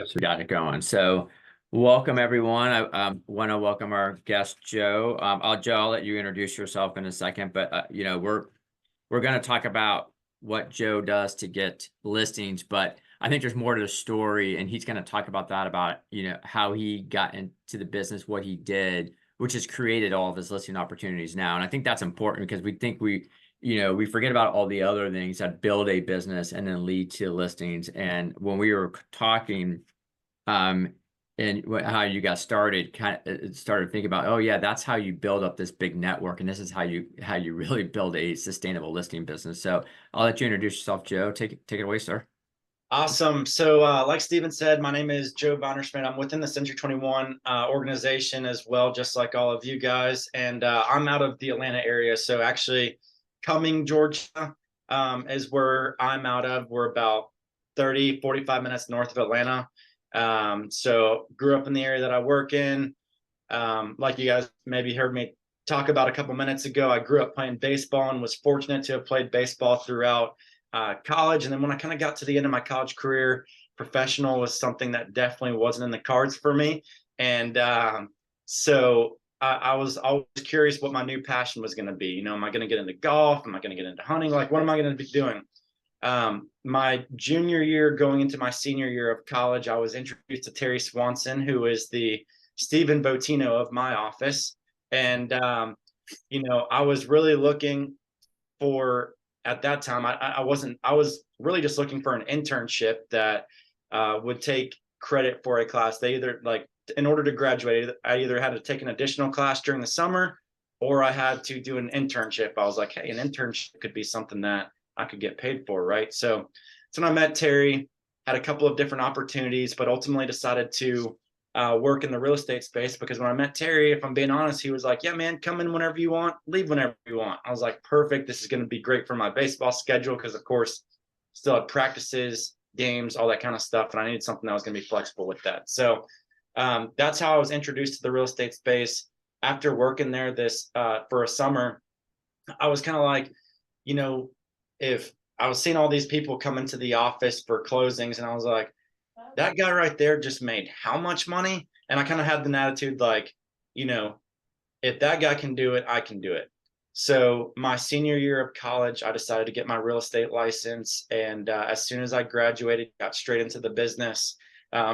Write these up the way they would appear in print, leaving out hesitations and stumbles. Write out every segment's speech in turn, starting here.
So we got it going. So welcome everyone. I want to welcome our guest Joe. I'll let you introduce yourself in a second, but we're going to talk about what Joe does to get listings, but I think there's more to the story, and he's going to talk about that, about how he got into the business, what he did, which has created all of his listing opportunities now. And I think that's important because we forget about all the other things that build a business and then lead to listings. And when we were talking, um, and how you got started, kind of started thinking about, oh yeah, that's how you build up this big network, and this is how you really build a sustainable listing business. So I'll let you introduce yourself, Joe. Take it away, sir. Awesome. So, like Steven said, my name is Joe Vonderschmidt. I'm within the Century 21 organization as well, just like all of you guys. And I'm out of the Atlanta area. So, actually, Cumming, Georgia is where I'm out of. We're about 45 minutes north of Atlanta. So, grew up in the area that I work in. Like you guys maybe heard me talk about a couple minutes ago, I grew up playing baseball and was fortunate to have played baseball throughout college. And then when I kind of got to the end of my college career, professional was something that definitely wasn't in the cards for me. And so I was always curious what my new passion was going to be. Am I going to get into golf? Am I going to get into hunting? Like, what am I going to be doing? My junior year, going into my senior year of college, I was introduced to Terry Swanson, who is the Stephen Botino of my office. And, I was really looking for, at that time, I was really just looking for an internship that would take credit for a class. They either, like, in order to graduate, I either had to take an additional class during the summer or I had to do an internship. I was like, hey, an internship could be something that I could get paid for, right? So when I met Terry, had a couple of different opportunities, but ultimately decided to work in the real estate space, because when I met Terry, if I'm being honest, he was like, yeah, man, come in whenever you want, leave whenever you want. I was like, perfect. This is going to be great for my baseball schedule, because of course, still had practices, games, all that kind of stuff. And I needed something that was going to be flexible with that. So that's how I was introduced to the real estate space. After working there for a summer, I was kind of like, if I was seeing all these people come into the office for closings, and I was like, that guy right there just made how much money? And I kind of had an attitude like, if that guy can do it, I can do it. So my senior year of college, I decided to get my real estate license. And as soon as I graduated, got straight into the business.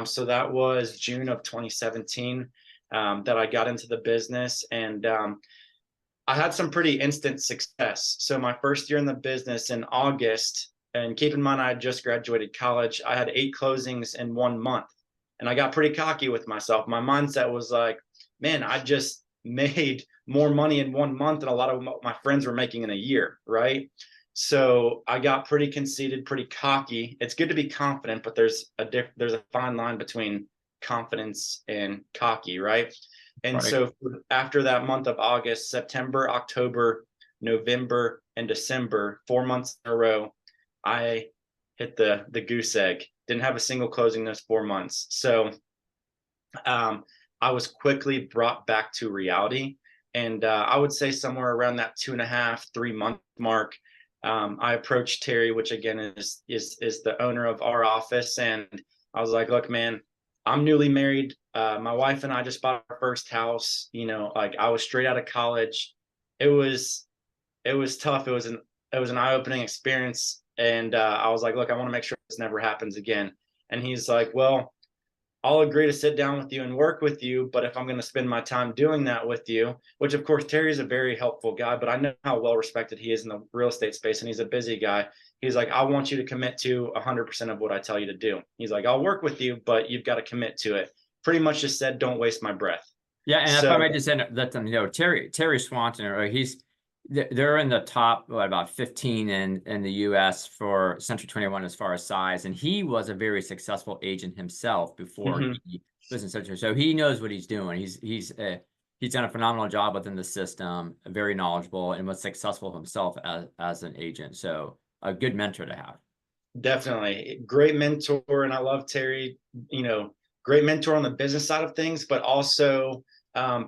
So that was June of 2017 that I got into the business. And I had some pretty instant success. So my first year in the business, in August, and keep in mind, I had just graduated college, I had 8 closings in 1 month. And I got pretty cocky with myself. My mindset was like, man, I just made more money in 1 month than a lot of my friends were making in a year, right? So I got pretty conceited, pretty cocky. It's good to be confident, but there's a fine line between confidence and cocky, right? And Right. so after that month of August, September, October, November, and December, 4 months in a row, I hit the goose egg. Didn't have a single closing those 4 months. So I was quickly brought back to reality. And I would say somewhere around that 2.5, 3 month mark, I approached Terry, which again is the owner of our office. And I was like, look, man, I'm newly married. My wife and I just bought our first house. Like, I was straight out of college. It was tough. It was an eye-opening experience. And I was like, look, I want to make sure this never happens again. And he's like, well, I'll agree to sit down with you and work with you, but if I'm going to spend my time doing that with you, which of course Terry's a very helpful guy, but I know how well respected he is in the real estate space, and he's a busy guy. He's like, I want you to commit to 100% of what I tell you to do. He's like, I'll work with you, but you've got to commit to it. Pretty much just said, don't waste my breath. Yeah, and if So I might just let them know, Terry Swanson, or they're in the top, about 15 in the U.S. for Century 21 as far as size, and he was a very successful agent himself before he was in Century. So he knows what he's doing. He's done a phenomenal job within the system, very knowledgeable, and was successful himself as an agent. So a good mentor to have. definitely great mentor. And I love Terry, great mentor on the business side of things, but also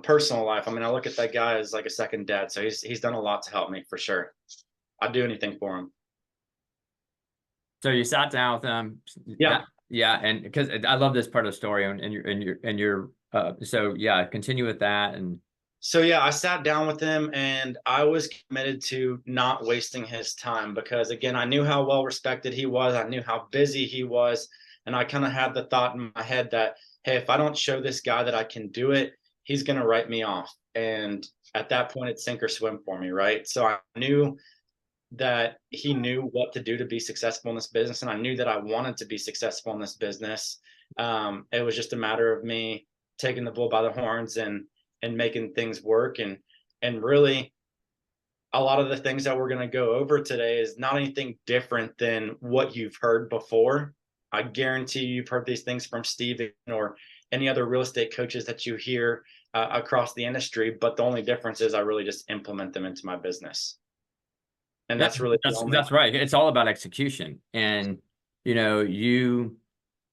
personal life. I mean, I look at that guy as like a second dad. So he's done a lot to help me, for sure. I'd do anything for him. So you sat down with him. Yeah. Yeah, and because I love this part of the story, and so yeah, continue with that. And So yeah, I sat down with him and I was committed to not wasting his time because again, I knew how well respected he was. I knew how busy he was. And I kind of had the thought in my head that, hey, if I don't show this guy that I can do it, he's going to write me off. And at that point, it's sink or swim for me, right? So I knew that he knew what to do to be successful in this business. And I knew that I wanted to be successful in this business. It was just a matter of me taking the bull by the horns and making things work. And really a lot of the things that we're going to go over today is not anything different than what you've heard before. I guarantee you've heard these things from Steven or any other real estate coaches that you hear across the industry, but the only difference is I really just implement them into my business. And yeah, that's really the only. that's right. It's all about execution. And you know, you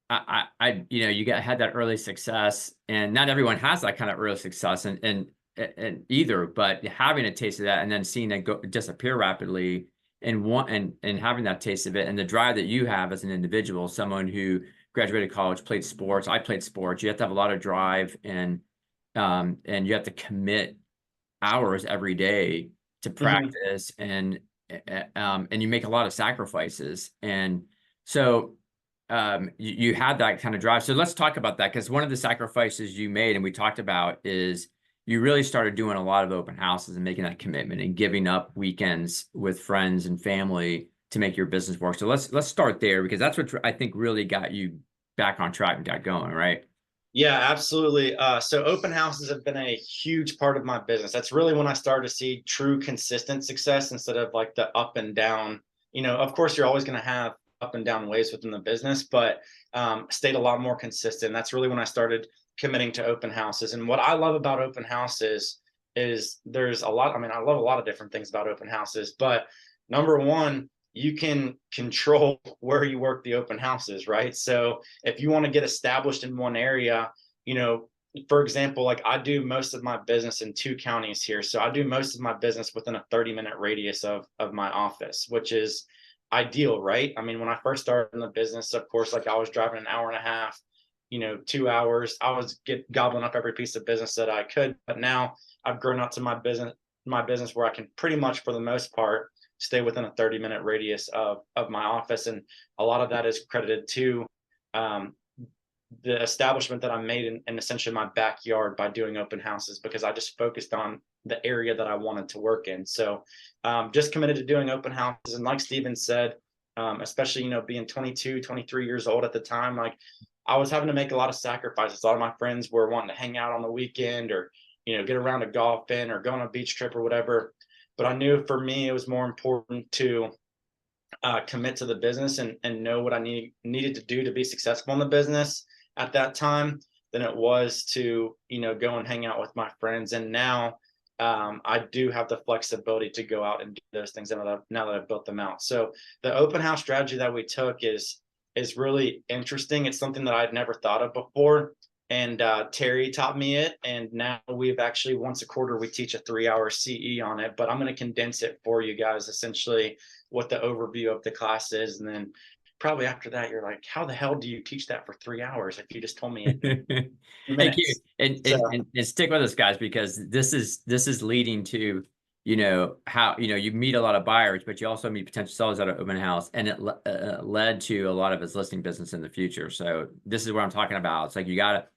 had that early success, and not everyone has that kind of early success, and either, but having a taste of that and then seeing it go disappear rapidly, and having that taste of it, and the drive that you have as an individual, someone who graduated college, played sports. I played sports. You have to have a lot of drive, and you have to commit hours every day to Mhm. practice, and you make a lot of sacrifices. And so you had that kind of drive. So let's talk about that, because one of the sacrifices you made and we talked about is you really started doing a lot of open houses and making that commitment and giving up weekends with friends and family to make your business work. So let's start there, because that's what I think really got you back on track and got going, right? Yeah, absolutely. So open houses have been a huge part of my business. That's really when I started to see true consistent success instead of like the up and down. Of course, you're always going to have up and down ways within the business, but stayed a lot more consistent. That's really when I started committing to open houses. And what I love about open houses is there's a lot. I mean, I love a lot of different things about open houses, but number one, you can control where you work the open houses, right? So if you want to get established in one area, you know, for example, like I do most of my business in 2 counties here. So I do most of my business within a 30-minute radius of my office, which is ideal, right? I mean, when I first started in the business, of course, like I was driving an hour and a half, 2 hours. I was gobbling up every piece of business that I could. But now I've grown out to my business where I can pretty much for the most part stay within a 30-minute radius of my office. And a lot of that is credited to um, the establishment that I made in essentially my backyard by doing open houses, because I just focused on the area that I wanted to work in. So just committed to doing open houses. And like Steven said, especially, being 22, 23 years old at the time, like I was having to make a lot of sacrifices. A lot of my friends were wanting to hang out on the weekend or, get around to golfing or go on a beach trip or whatever. But I knew for me, it was more important to commit to the business and know what I needed to do to be successful in the business at that time than it was to, go and hang out with my friends. And now I do have the flexibility to go out and do those things now that I've built them out. So the open house strategy that we took is really interesting. It's something that I'd never thought of before. And Terry taught me it. And now we've actually once a quarter, we teach a 3-hour CE on it, but I'm going to condense it for you guys, essentially what the overview of the class is. And then probably after that, you're like, how the hell do you teach that for 3 hours if you just told me it in Hey, Q, minutes? and, So and stick with us, guys, because this is leading to, how, you meet a lot of buyers, but you also meet potential sellers at an open house, and it led to a lot of his listing business in the future. So this is what I'm talking about. It's like you gotta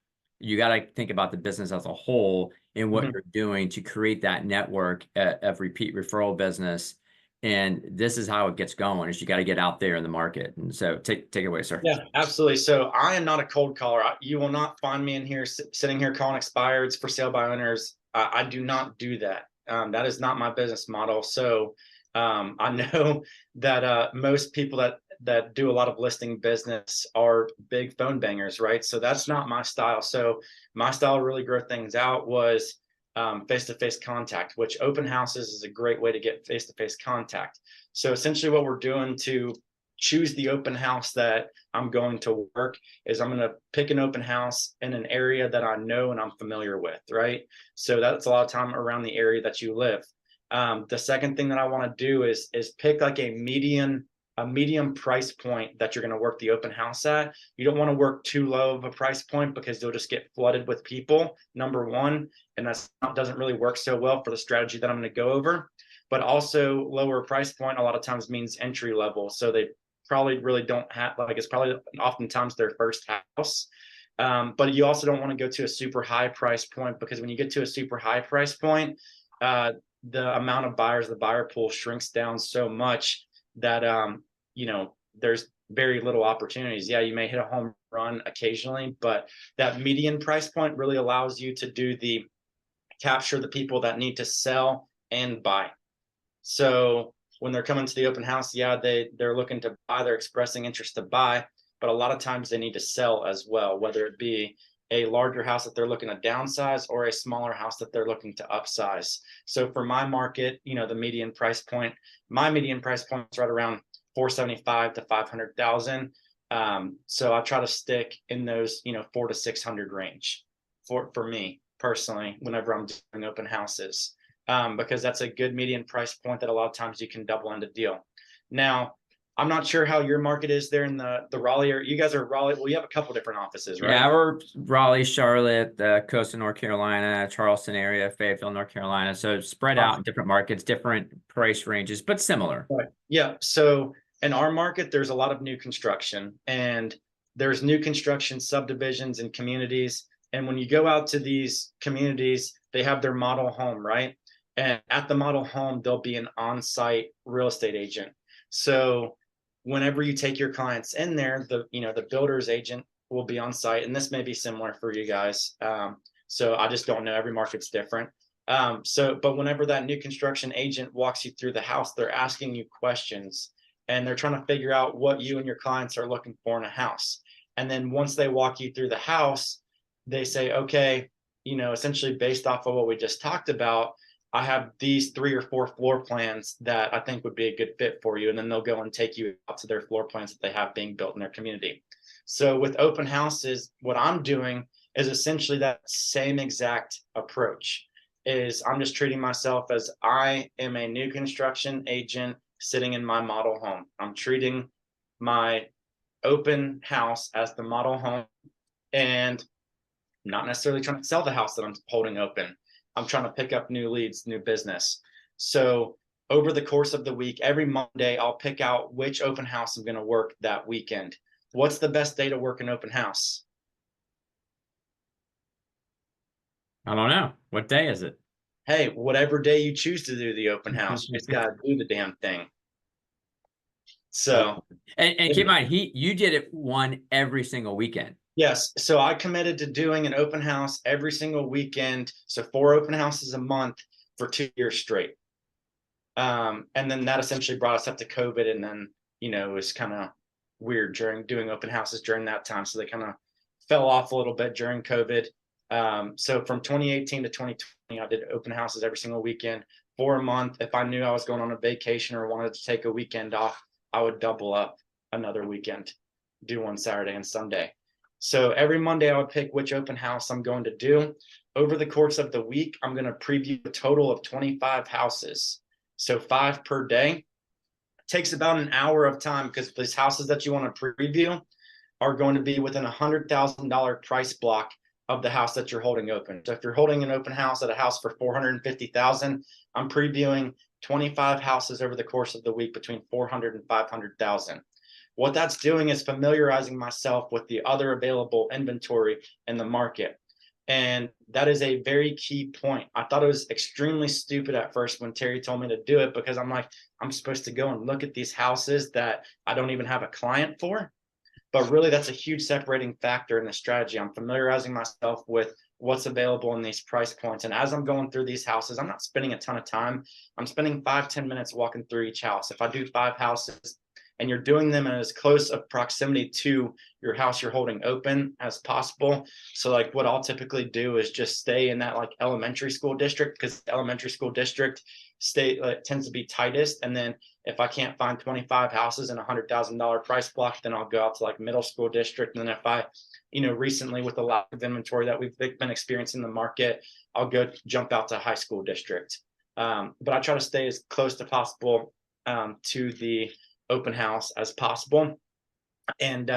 think about the business as a whole and what mhm. you're doing to create that network of repeat referral business. And this is how it gets going, is you got to get out there in the market. And so take it away, sir. Yeah, absolutely. So I am not a cold caller. You will not find me in here sitting here calling expireds for sale by owners. I do not do that. That is not my business model. So I know that most people that do a lot of listing business are big phone bangers, right? So that's not my style. So my style to really grow things out was face-to-face contact, which open houses is a great way to get face-to-face contact. So essentially what we're doing to choose the open house that I'm going to work is I'm going to pick an open house in an area that I know and I'm familiar with, right? So that's a lot of time around the area that you live. The second thing that I want to do is pick like a median a medium price point that you're going to work the open house at. You don't want to work too low of a price point because you'll just get flooded with people, number one, and that doesn't really work so well for the strategy that I'm going to go over. But also lower price point a lot of times means entry level. So they probably really don't have, like, it's probably oftentimes their first house. But you also don't want to go to a super high price point, because when you get to a super high price point, the amount of buyers, the buyer pool shrinks down so much that there's very little opportunities. Yeah, you may hit a home run occasionally, but that median price point really allows you to do the capture the people that need to sell and buy. So when they're coming to the open house, yeah, they're looking to buy, they're expressing interest to buy, but a lot of times they need to sell as well, whether it be a larger house that they're looking to downsize or a smaller house that they're looking to upsize. So for my market, the median price point, my median price point is right around 475 to 500,000. So I try to stick in those, 4 to 600 range for me personally, whenever I'm doing open houses, because that's a good median price point that a lot of times you can double into deal. Now, I'm not sure how your market is there in the Raleigh area. You guys are Raleigh. Well, you have a couple different offices, right? Yeah, we're Raleigh, Charlotte, the coast of North Carolina, Charleston area, Fayetteville, North Carolina. So spread out in different markets, different price ranges, but similar. Right. Yeah. So in our market, there's a lot of new construction, and there's new construction subdivisions and communities. And when you go out to these communities, they have their model home, right? And at the model home, there'll be an on-site real estate agent. So whenever you take your clients in there, the builder's agent will be on site, and this may be similar for you guys. So I just don't know. Every market's different. But whenever that new construction agent walks you through the house, they're asking you questions, and they're trying to figure out what you and your clients are looking for in a house. And then once they walk you through the house, they say, okay, essentially based off of what we just talked about, I have these 3 or 4 floor plans that I think would be a good fit for you. And then they'll go and take you out to their floor plans that they have being built in their community. So with open houses, what I'm doing is essentially that same exact approach. Is I'm just treating myself as I am a new construction agent sitting in my model home. I'm treating my open house as the model home, and not necessarily trying to sell the house that I'm holding open. I'm trying to pick up new leads, new business. So over the course of the week, every Monday, I'll pick out which open house I'm going to work that weekend. What's the best day to work an open house? I don't know. What day is it? Hey, whatever day you choose to do the open house, you just got to do the damn thing. So, and keep in mind, you did it one every single weekend. Yes. So I committed to doing an open house every single weekend. So 4 open houses a month for 2 years straight. And then that essentially brought us up to COVID. And then, it was kind of weird during doing open houses during that time. So they kind of fell off a little bit during COVID. So from 2018 to 2020, I did open houses every single weekend for a month. If I knew I was going on a vacation or wanted to take a weekend off, I would double up another weekend, do one Saturday and Sunday. So every Monday I would pick which open house I'm going to do. Over the course of the week, I'm going to preview a total of 25 houses. So 5 per day. It takes about an hour of time, because these houses that you want to preview are going to be within $100,000 price block of the house that you're holding open. So if you're holding an open house at a house for $450,000, I'm previewing 25 houses over the course of the week between $400,000 and $500,000. What that's doing is familiarizing myself with the other available inventory in the market. And that is a very key point. I thought it was extremely stupid at first when Terry told me to do it, because I'm like, I'm supposed to go and look at these houses that I don't even have a client for. But really, that's a huge separating factor in the strategy. I'm familiarizing myself with what's available in these price points. And as I'm going through these houses, I'm not spending a ton of time. I'm spending 5-10 minutes walking through each house. If I do 5 houses, and you're doing them in as close of proximity to your house you're holding open as possible. So like what I'll typically do is just stay in that like elementary school district, because elementary school district tends to be tightest. And then if I can't find 25 houses in $100,000 price block, then I'll go out to like middle school district. And then if I, recently with the lack of inventory that we've been experiencing in the market, I'll go jump out to high school district. But I try to stay as close to possible to the open house as possible. And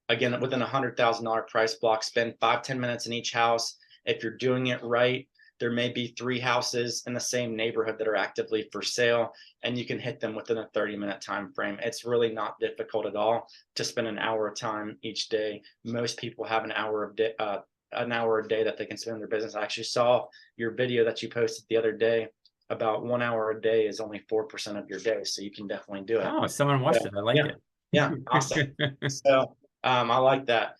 again, within $100,000 price block, spend 5-10 minutes in each house. If you're doing it right, there may be 3 houses in the same neighborhood that are actively for sale, and you can hit them within a 30-minute time frame. It's really not difficult at all to spend an hour of time each day. Most people have an hour a day that they can spend in their business. I actually saw your video that you posted the other day about 1 hour a day is only 4% of your day, so you can definitely do it. Oh, someone watched So, it. I like yeah, yeah, awesome. it. So I like that.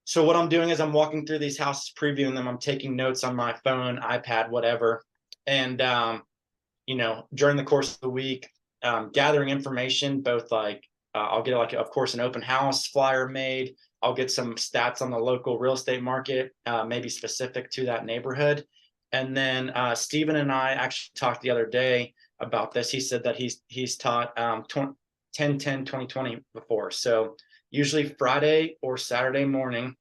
So what I'm doing is I'm walking through these houses, previewing them. I'm taking notes on my phone, iPad, whatever. And, during the course of the week, gathering information, both like, I'll get like, of course, an open house flyer made. I'll get some stats on the local real estate market, maybe specific to that neighborhood. And then Stephen and I actually talked the other day about this. He said that he's taught 10-10-20-20 before. So usually Friday or Saturday morning,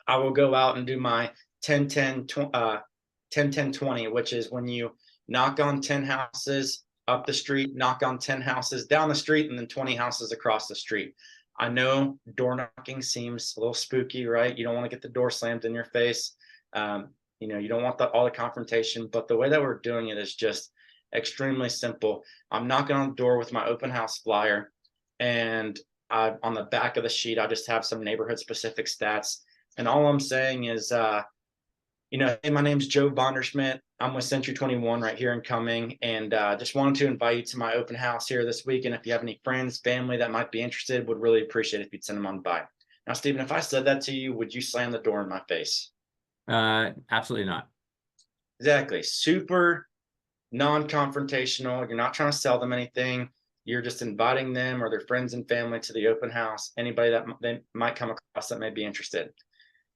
I will go out and do my 10-10-20, which is when you knock on 10 houses up the street, knock on 10 houses down the street, and then 20 houses across the street. I know door knocking seems a little spooky, right? You don't want to get the door slammed in your face. You don't want all the confrontation, but the way that we're doing it is just extremely simple. I'm knocking on the door with my open house flyer, and on the back of the sheet, I just have some neighborhood specific stats. And all I'm saying is, hey, my name's Joe Vonderschmidt. I'm with Century 21 right here in Cumming, and just wanted to invite you to my open house here this week. And if you have any friends, family that might be interested, would really appreciate it if you'd send them on by. Now, Stephen, if I said that to you, would you slam the door in my face? Absolutely not. Exactly. Super non-confrontational. You're not trying to sell them anything. You're just inviting them or their friends and family to the open house. Anybody that they might come across that may be interested.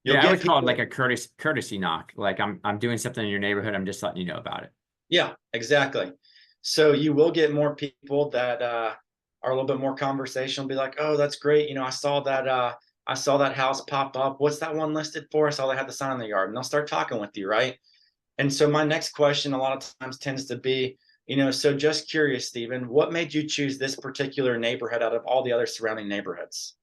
You'll Yeah, I get would call it people. like a courtesy knock. Like I'm doing something in your neighborhood. I'm just letting you know about it. Yeah, exactly. So you will get more people that are a little bit more conversational, be like, oh, that's great. I saw that house pop up. What's that one listed for? I saw they had the sign in the yard, and they'll start talking with you, right? And so my next question a lot of times tends to be, so just curious, Stephen, what made you choose this particular neighborhood out of all the other surrounding neighborhoods?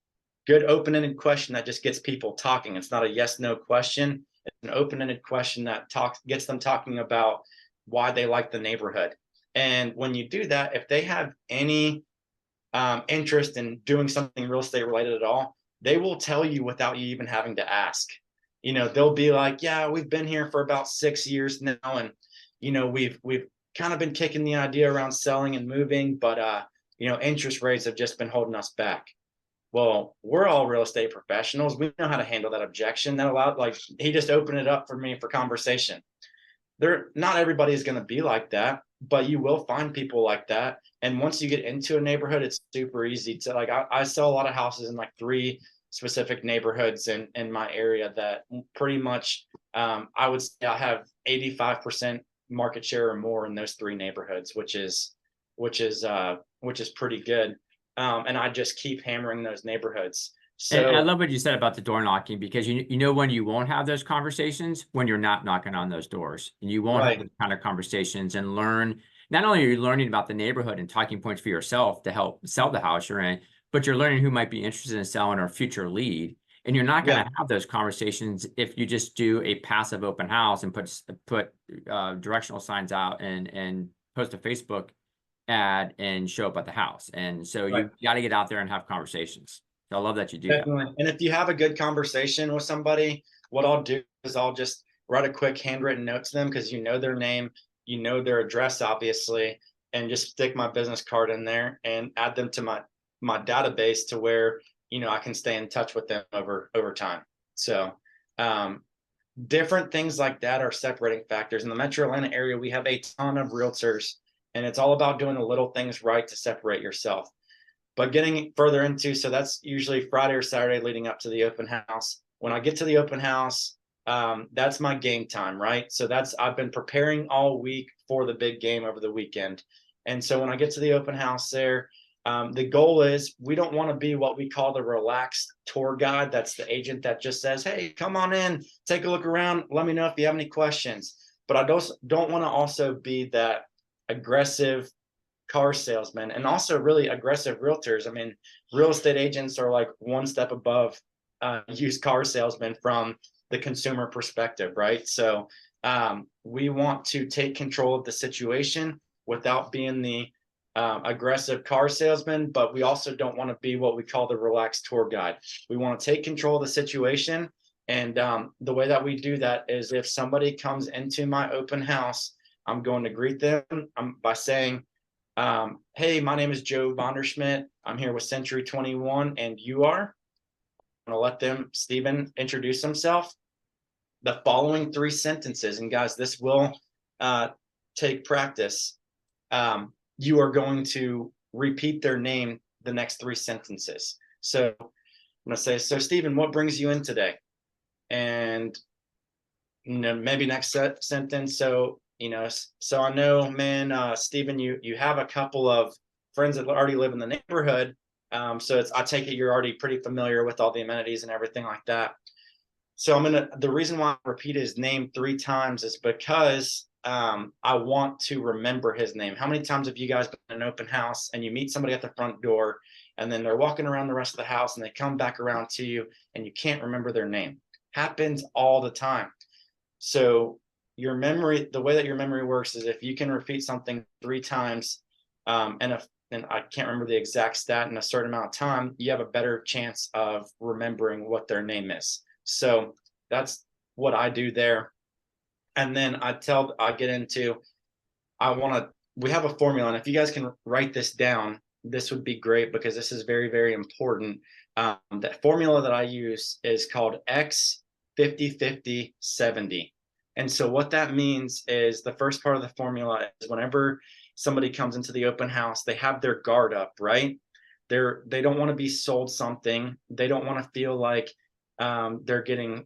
Good open-ended question that just gets people talking. It's not a yes/no question. It's an open-ended question that gets them talking about why they like the neighborhood. And when you do that, if they have any interest in doing something real estate related at all, they will tell you without you even having to ask. They'll be like, yeah, we've been here for about 6 years now, and we've kind of been kicking the idea around selling and moving, but interest rates have just been holding us back. Well, we're all real estate professionals. We know how to handle that objection. He just opened it up for me for conversation. Not everybody is going to be like that, but you will find people like that. And once you get into a neighborhood, it's super easy to I sell a lot of houses in like 3 specific neighborhoods in my area that pretty much, I would say I have 85% market share or more in those 3 neighborhoods, which is pretty good. And I just keep hammering those neighborhoods. And I So love what you said about the door knocking, because you know when you won't have those conversations, when you're not knocking on those doors, and you won't have right, those kind of conversations and learn. Not only are you learning about the neighborhood and talking points for yourself to help sell the house you're in, but you're learning who might be interested in selling or future lead. And you're not going yeah, to have those conversations if you just do a passive open house and put directional signs out and post a Facebook ad and show up at the house. And so right. you got to get out there and have conversations. So I love that you do that. Definitely. And if you have a good conversation with somebody, what I'll do is I'll just write a quick handwritten note to them, because you know their name, you know their address, obviously, and just stick my business card in there and add them to my database to where I can stay in touch with them over time. So different things like that are separating factors. In the Metro Atlanta area, we have a ton of realtors, and it's all about doing the little things right to separate yourself. But getting further into, so that's usually Friday or Saturday leading up to the open house. When I get to the open house, that's my game time, right? So I've been preparing all week for the big game over the weekend. And so when I get to the open house there, the goal is we don't want to be what we call the relaxed tour guide. That's the agent that just says, hey, come on in, take a look around, let me know if you have any questions. But I don't want to also be that aggressive car salesmen, and also really aggressive realtors. I mean, real estate agents are like one step above used car salesmen from the consumer perspective, right? So we want to take control of the situation without being the aggressive car salesman, but we also don't want to be what we call the relaxed tour guide. We want to take control of the situation. And the way that we do that is if somebody comes into my open house, I'm going to greet them by saying, hey, my name is Joe Vonderschmidt. I'm here with Century 21, and you are? I'm going to let them, Stephen, introduce himself. The following 3 sentences, and guys, this will take practice. You are going to repeat their name the next 3 sentences. So I'm going to say, so Stephen, what brings you in today? And maybe next sentence. So, so I know, man, Stephen, you have a couple of friends that already live in the neighborhood. So I take it you're already pretty familiar with all the amenities and everything like that. So the reason why I repeat his name 3 times is because I want to remember his name. How many times have you guys been in an open house and you meet somebody at the front door and then they're walking around the rest of the house and they come back around to you and you can't remember their name? Happens all the time. So your memory, the way that your memory works is if you can repeat something 3 times, and I can't remember the exact stat in a certain amount of time, you have a better chance of remembering what their name is. So that's what I do there. And then I get into, we have a formula, and if you guys can write this down, this would be great because this is very, very important. The formula that I use is called X 50 50 70. And so what that means is the first part of the formula is whenever somebody comes into the open house, they have their guard up, right? They don't want to be sold something. They don't want to feel like they're getting,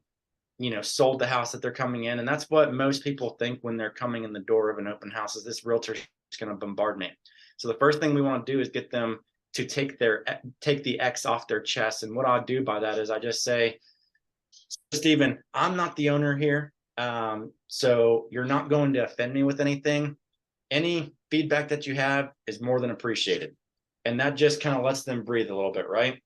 sold the house that they're coming in. And that's what most people think when they're coming in the door of an open house, is this realtor is going to bombard me. So the first thing we want to do is get them to take the X off their chest. And what I do by that is I just say, Stephen, I'm not the owner here. So you're not going to offend me with anything. Any feedback that you have is more than appreciated. And that just kind of lets them breathe a little bit, right?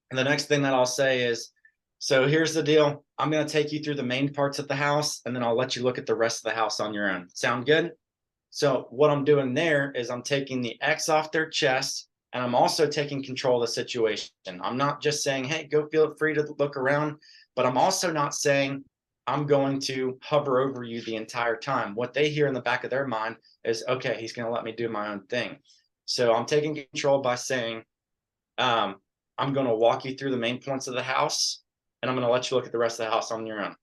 And the next thing that I'll say is, so here's the deal. I'm going to take you through the main parts of the house, and then I'll let you look at the rest of the house on your own. Sound good? So what I'm doing there is I'm taking the X off their chest, and I'm also taking control of the situation. I'm not just saying, hey, go feel free to look around, but I'm also not saying I'm going to hover over you the entire time. What they hear in the back of their mind is, okay, he's going to let me do my own thing. So I'm taking control by saying, I'm going to walk you through the main points of the house, and I'm going to let you look at the rest of the house on your own.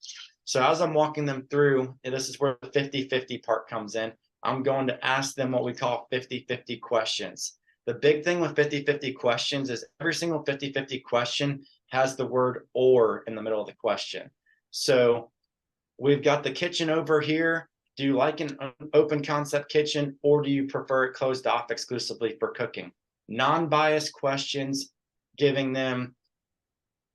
So as I'm walking them through, and this is where the 50-50 part comes in, I'm going to ask them what we call 50-50 questions. The big thing with 50-50 questions is every single 50-50 question has the word or in the middle of the question. So we've got the kitchen over here. Do you like an open concept kitchen, or do you prefer it closed off exclusively for cooking? Non-biased questions, giving them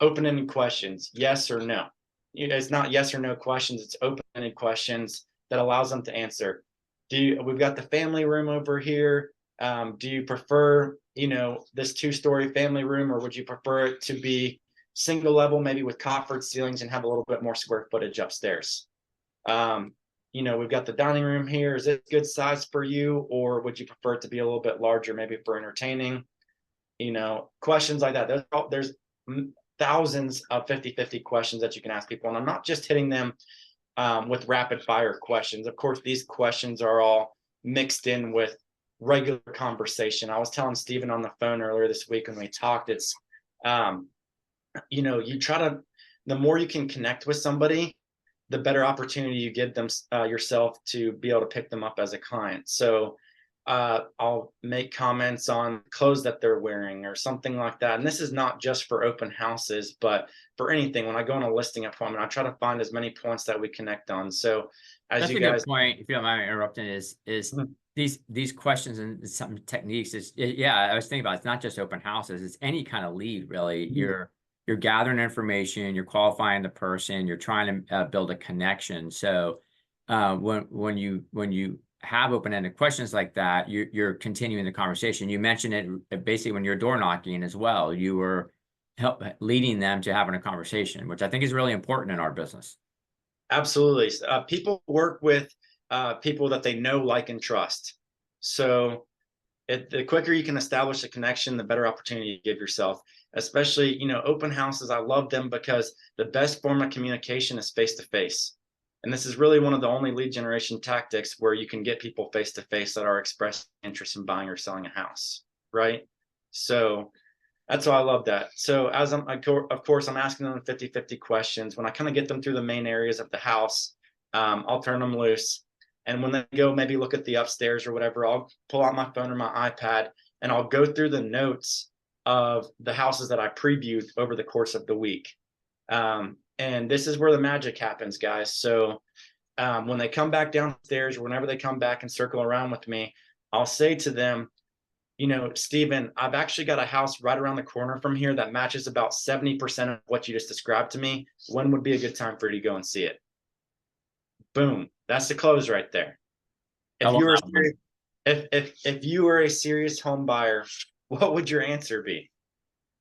open-ended questions, yes or no. It's not yes or no questions, it's open-ended questions that allows them to answer. We've got the family room over here. Do you prefer, this 2-story family room, or would you prefer it to be single level, maybe with coffered ceilings and have a little bit more square footage upstairs? We've got the dining room here. Is it good size for you, or would you prefer it to be a little bit larger, maybe for entertaining? Questions like that. There's thousands of 50-50 questions that you can ask people. And I'm not just hitting them with rapid fire questions. Of course, these questions are all mixed in with regular conversation. I was telling Stephen on the phone earlier this week when we talked, it's, you try to, the more you can connect with somebody, the better opportunity you give them yourself to be able to pick them up as a client. So I'll make comments on clothes that they're wearing or something like that. And this is not just for open houses, but for anything. When I go on a listing appointment, I try to find as many points that we connect on. So as That's you a guys, good point, if you don't mind interrupting, is these questions and some techniques yeah, I was thinking about, it's not just open houses, it's any kind of lead, really. You're gathering information, you're qualifying the person, you're trying to build a connection. So when you have open-ended questions like that, you're continuing the conversation. You mentioned it basically when you're door knocking as well. You were leading them to having a conversation, which I think is really important in our business. Absolutely. People work with people that they know, like, and trust. So the quicker you can establish a connection, the better opportunity you give yourself. Especially, open houses. I love them because the best form of communication is face to face. And this is really one of the only lead generation tactics where you can get people face to face that are expressing interest in buying or selling a house, right? So that's why I love that. So as of course, I'm asking them 50-50 questions. When I kind of get them through the main areas of the house, I'll turn them loose. And when they go maybe look at the upstairs or whatever, I'll pull out my phone or my iPad and I'll go through the notes of the houses that I previewed over the course of the week. And this is where the magic happens, guys. So when they come back downstairs or whenever they come back and circle around with me, I'll say to them, Stephen, I've actually got a house right around the corner from here that matches about 70% of what you just described to me. When would be a good time for you to go and see it? Boom. That's the close right there. I If love you were that one. if you were a serious home buyer, what would your answer be?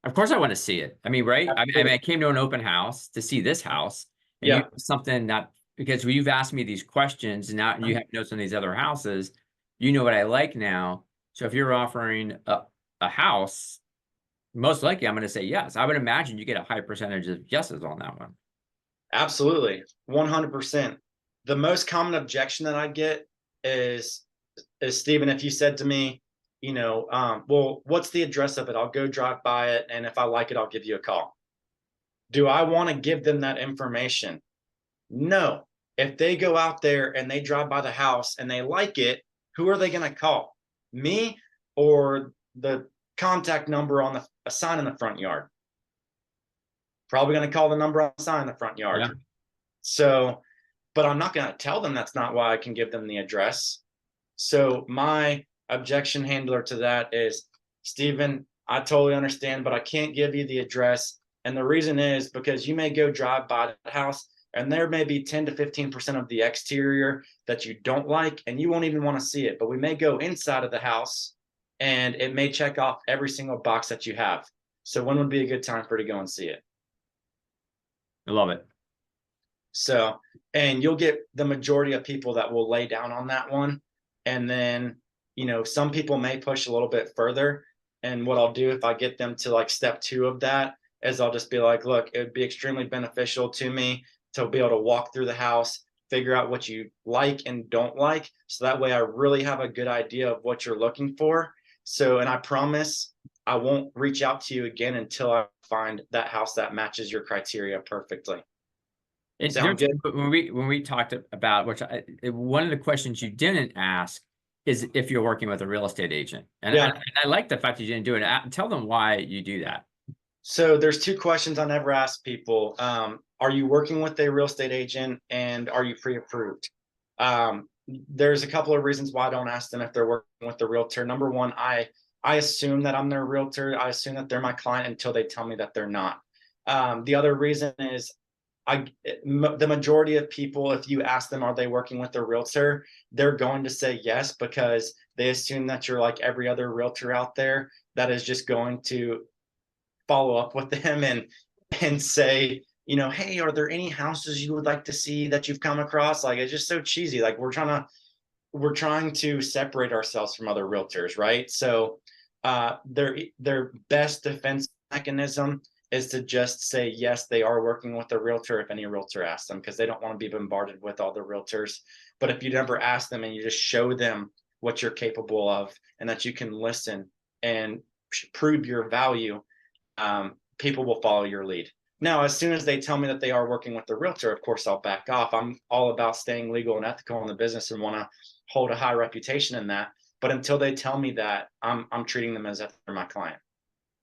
Of course, I want to see it. I mean, right? I came to an open house to see this house, and you Yeah. something that because you've asked me these questions, and now you have notes on these other houses. You know what I like now. So if you're offering a house, most likely I'm going to say yes. I would imagine you get a high percentage of yeses on that one. Absolutely. 100%. The most common objection that I get is Stephen, if you said to me, well, what's the address of it? I'll go drive by it. And if I like it, I'll give you a call. Do I want to give them that information? No. If they go out there and they drive by the house and they like it, who are they going to call? Me or the contact number on a sign in the front yard? Probably going to call the number on the sign in the front yard. Yeah. So, but I'm not going to tell them that's not why I can give them the address. So my objection handler to that is, Stephen, I totally understand, but I can't give you the address. And the reason is because you may go drive by the house and there may be 10 to 15% of the exterior that you don't like, and you won't even want to see it. But we may go inside of the house and it may check off every single box that you have. So when would be a good time for you to go and see it? I love it. So, and you'll get the majority of people that will lay down on that one. And then, some people may push a little bit further. And what I'll do if I get them to like step 2 of that is I'll just be like, look, it would be extremely beneficial to me to be able to walk through the house, figure out what you like and don't like. So that way I really have a good idea of what you're looking for. So, and I promise I won't reach out to you again until I find that house that matches your criteria perfectly. Sound good? When we talked about one of the questions you didn't ask is if you're working with a real estate agent, and Yeah. I like the fact that you didn't do it. Tell them why you do that. So there's 2 questions I never ask people. Are you working with a real estate agent and are you pre-approved? There's a couple of reasons why I don't ask them if they're working with the realtor. Number one, I assume that I'm their realtor. I assume that they're my client until they tell me that they're not. The other reason is the majority of people, if you ask them, are they working with a realtor? They're going to say yes, because they assume that you're like every other realtor out there that is just going to follow up with them and say, hey, are there any houses you would like to see that you've come across? Like, it's just so cheesy. Like we're trying to separate ourselves from other realtors, right? So their best defense mechanism is to just say yes, they are working with a realtor if any realtor asks them, because they don't want to be bombarded with all the realtors. But if you never ask them and you just show them what you're capable of and that you can listen and prove your value, people will follow your lead. Now, as soon as they tell me that they are working with the realtor, of course, I'll back off. I'm all about staying legal and ethical in the business and want to hold a high reputation in that. But until they tell me that, I'm treating them as if they're my client.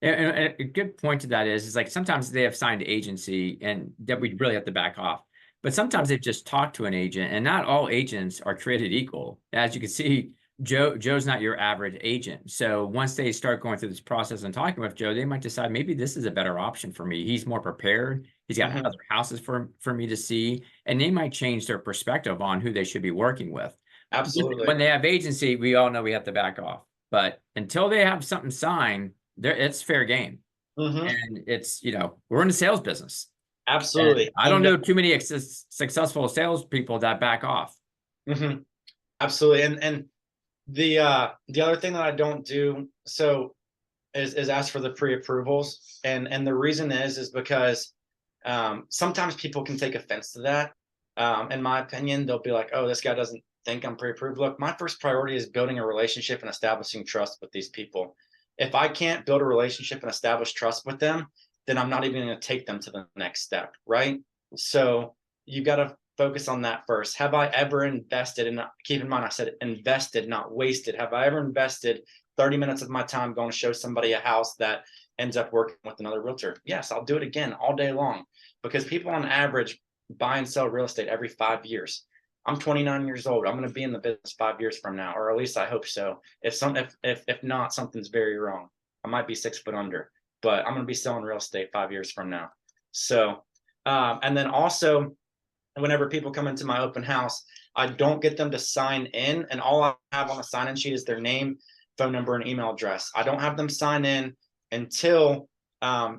And a good point to that is like sometimes they have signed agency and that we really have to back off. But sometimes they've just talked to an agent, and not all agents are created equal. As you can see, Joe's not your average agent. So once they start going through this process and talking with Joe, they might decide maybe this is a better option for me. He's more prepared. He's got other houses for me to see, and they might change their perspective on who they should be working with. Absolutely. When they have agency, we all know we have to back off. But until they have something signed, it's fair game. Hmm. And it's, we're in the sales business. And Absolutely. I don't And know too many successful salespeople that back off. mhm, absolutely. And the other thing that I don't do is ask for the pre-approvals. And the reason is because sometimes people can take offense to that. In my opinion, they'll be like, oh, this guy doesn't think I'm pre-approved. Look, my first priority is building a relationship and establishing trust with these people. If I can't build a relationship and establish trust with them, then I'm not even going to take them to the next step, right? So you got to focus on that first. Have I ever invested, and keep in mind I said invested, not wasted. Have I ever invested 30 minutes of my time going to show somebody a house that ends up working with another realtor? Yes, I'll do it again all day long, because people on average buy and sell real estate every 5 years. I'm 29 years old. I'm going to be in the business 5 years from now, or at least I hope so. If not, something's very wrong. I might be 6 foot under, but I'm going to be selling real estate 5 years from now. So, and then also, whenever people come into my open house, I don't get them to sign in, and all I have on a sign-in sheet is their name, phone number, and email address. I don't have them sign in until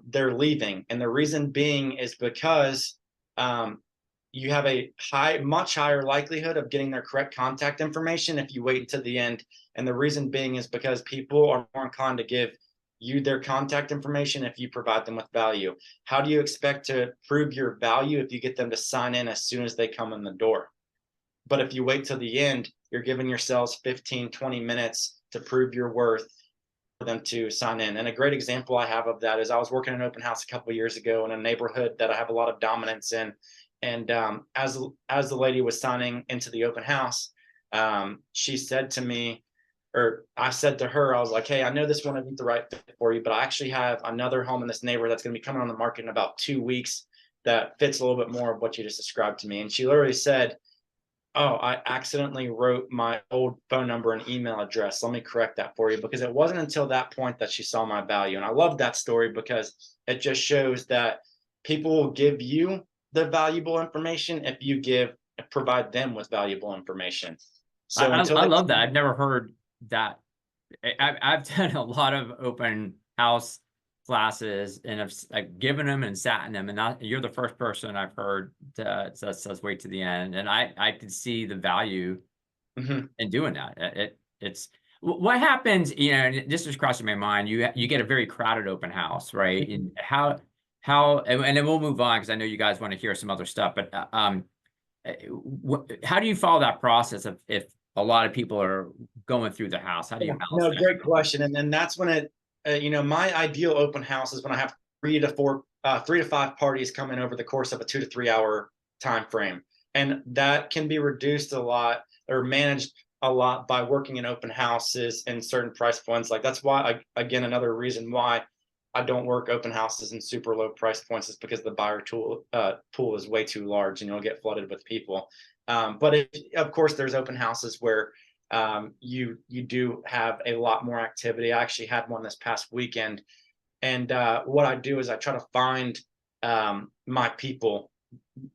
they're leaving, and the reason being is because you have a much higher likelihood of getting their correct contact information if you wait until the end. And the reason being is because people are more inclined to give you their contact information if you provide them with value. How do you expect to prove your value if you get them to sign in as soon as they come in the door? But if you wait till the end, you're giving yourselves 15, 20 minutes to prove your worth for them to sign in. And a great example I have of that is I was working in an open house a couple of years ago in a neighborhood that I have a lot of dominance in. And as the lady was signing into the open house, she said to me, or I said to her, I was like, hey, I know this one isn't the right fit for you, but I actually have another home in this neighborhood that's going to be coming on the market in about 2 weeks that fits a little bit more of what you just described to me. And she literally said, oh, I accidentally wrote my old phone number and email address. Let me correct that for you, because it wasn't until that point that she saw my value. And I love that story because it just shows that people will give you the valuable information if you provide them with valuable information. So until I they love that. I've never heard that. I've done a lot of open house classes and I've given them and sat in them, and you're the first person I've heard that says wait to the end, and I could see the value Mhm. in doing that. It's what happens, and this was crossing my mind. You get a very crowded open house, right? And and then we'll move on because I know you guys want to hear some other stuff, but how do you follow that process if a lot of people are going through the house? How do you balance No, that? great question. And then that's when my ideal open house is when I have 3 to 5 parties come in over the course of a 2 to 3 hour time frame. And that can be reduced a lot or managed a lot by working in open houses and certain price points. Like that's why, again, another reason why I don't work open houses in super low price points is because the buyer pool is way too large and you'll get flooded with people. But of course, there's open houses where you do have a lot more activity. I actually had one this past weekend, and what I do is I try to find my people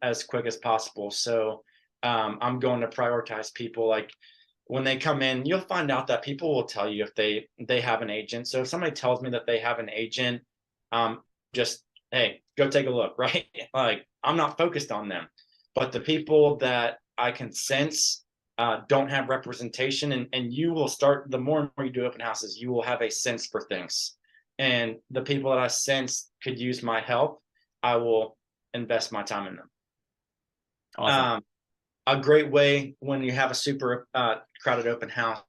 as quick as possible. So I'm going to prioritize people. Like when they come in, you'll find out that people will tell you if they have an agent. So if somebody tells me that they have an agent, just hey, go take a look, right? Like I'm not focused on them, but the people that I can sense don't have representation, and you will start, the more and more you do open houses, you will have a sense for things, and the people that I sense could use my help, I will invest my time in them. Awesome. A great way when you have a super crowded open house,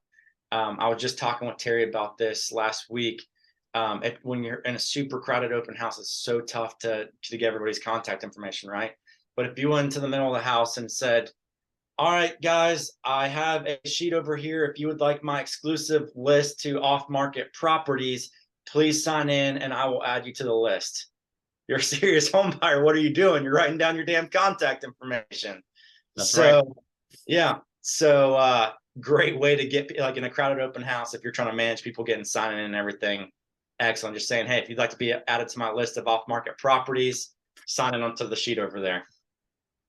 I was just talking with Terry about this last week. When you're in a super crowded open house, it's so tough to get everybody's contact information, right? But if you went into the middle of the house and said, all right, guys, I have a sheet over here. If you would like my exclusive list to off-market properties, please sign in and I will add you to the list. You're a serious home buyer. What are you doing? You're writing down your damn contact information. That's right. So, yeah. So, great way to get, like in a crowded open house, if you're trying to manage people getting signing in and everything. Excellent. Just saying, hey, if you'd like to be added to my list of off-market properties, sign in onto the sheet over there.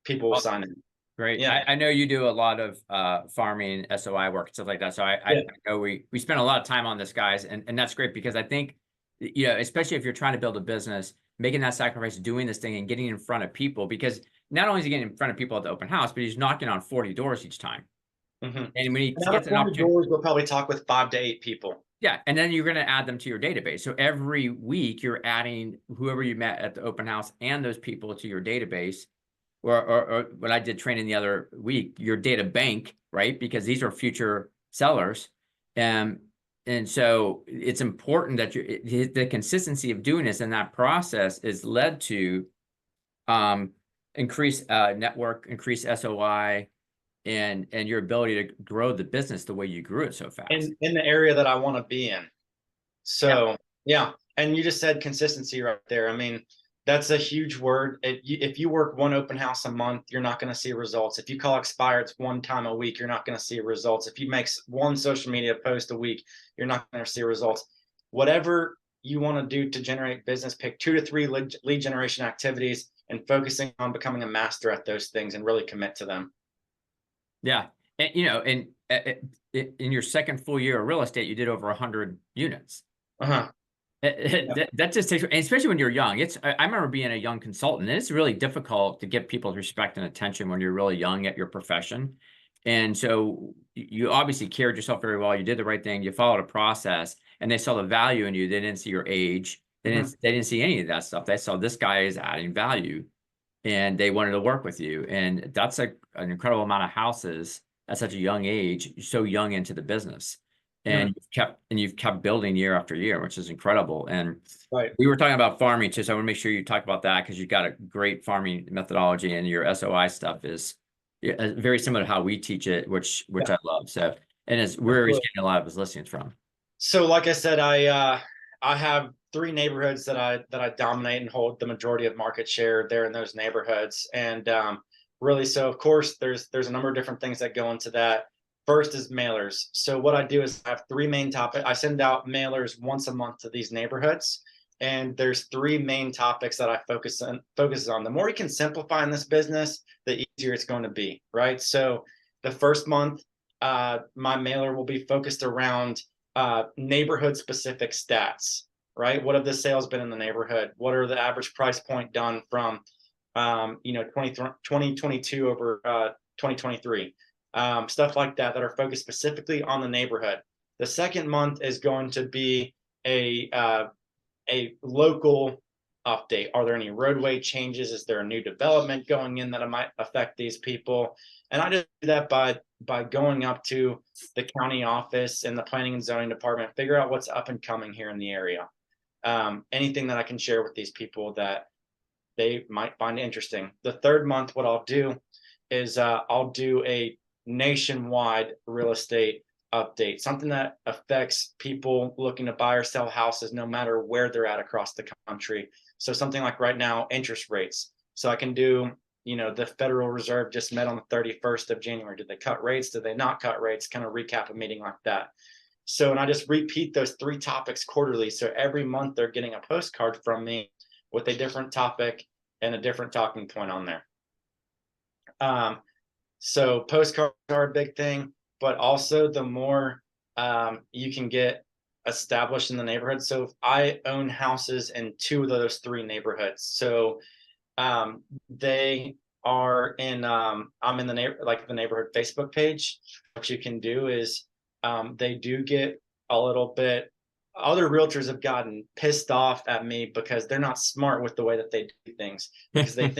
People will sign in. Great. Yeah. I know you do a lot of farming, SOI work, and stuff like that. So I Yeah. know we spend a lot of time on this, guys, and that's great because I think, especially if you're trying to build a business, making that sacrifice, doing this thing and getting in front of people, because not only is he getting in front of people at the open house, but he's knocking on 40 doors each time. Hmm. And when he Out of gets an 40 opportunity, doors, we'll probably talk with 5 to 8 people. yeah, and then you're going to add them to your database. So every week you're adding whoever you met at the open house and those people to your database. Or what I did training the other week, your data bank, right? Because these are future sellers. And so it's important that the consistency of doing this and that process is led to increase network, increase SOI, and your ability to grow the business the way you grew it so fast. In the area that I want to be in. Yeah. So yeah, and you just said consistency right there. I mean, that's a huge word. If you work one open house a month, you're not going to see results. If you call expireds one time a week, you're not going to see results. If you make one social media post a week, you're not going to see results. Whatever you want to do to generate business, pick 2 to 3 lead generation activities and focusing on becoming a master at those things and really commit to them. Yeah. And, in your second full year of real estate, you did over 100 units. Uh-huh. That just takes, and especially when you're young. I remember being a young consultant, and it's really difficult to get people's respect and attention when you're really young at your profession. And so you obviously cared yourself very well. You did the right thing. You followed a process, and they saw the value in you. They didn't see your age. They didn't see any of that stuff. They saw this guy is adding value, and they wanted to work with you. And that's an incredible amount of houses at such a young age, so young into the business. And you've kept building year after year, which is incredible. And Right. we were talking about farming too, so I want to make sure you talk about that because you've got a great farming methodology, and your SOI stuff is very similar to how we teach it, which Yeah. I love. So, and it's where he's getting a lot of his listings from. So like I said, I have 3 neighborhoods that I dominate and hold the majority of market share there in those neighborhoods. And really, so of course there's a number of different things that go into that. First is mailers. So what I do is I have 3 main topics. I send out mailers once a month to these neighborhoods. And there's 3 main topics that I focus on. The more you can simplify in this business, the easier it's going to be, right? So the first month, my mailer will be focused around neighborhood specific stats, right? What have the sales been in the neighborhood? What are the average price point done from 2022 over 2023? Stuff like that are focused specifically on the neighborhood. The second month is going to be a local update. Are there any roadway changes? Is there a new development going in that might affect these people? And I just do that by going up to the county office and the planning and zoning department, figure out what's up and coming here in the area. Anything that I can share with these people that they might find interesting. The third month, what I'll do is I'll do a nationwide real estate update, something that affects people looking to buy or sell houses no matter where they're at across the country. So something like right now, interest rates. So I can do, the Federal Reserve just met on the 31st of January. Did they cut rates? Did they not cut rates? Kind of recap a meeting like that. So, and I just repeat those 3 topics quarterly. So every month they're getting a postcard from me with a different topic and a different talking point on there. So postcards are a big thing, but also the more you can get established in the neighborhood. So if I own houses in 2 of those 3 neighborhoods. So they are in I'm in the neighborhood Facebook page. What you can do is they do get a little bit, other realtors have gotten pissed off at me because they're not smart with the way that they do things, because they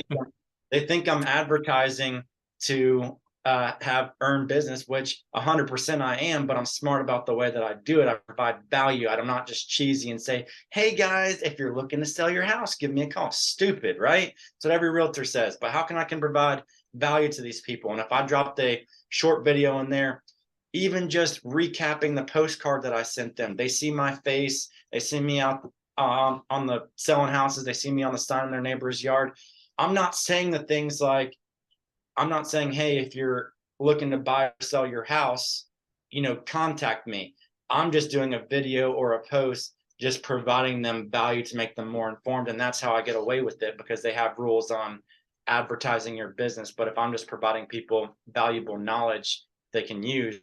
think I'm advertising to have earned business, which 100% I am, but I'm smart about the way that I do it. I provide value. I'm not just cheesy and say, hey guys, if you're looking to sell your house, give me a call. Stupid, right? That's what every realtor says. But how can I provide value to these people? And if I dropped a short video in there, even just recapping the postcard that I sent them, they see my face, they see me out on the selling houses, they see me on the sign in their neighbor's yard. I'm not saying the things like, I'm not saying, hey, if you're looking to buy or sell your house, contact me. I'm just doing a video or a post, just providing them value to make them more informed. And that's how I get away with it, because they have rules on advertising your business. But if I'm just providing people valuable knowledge they can use,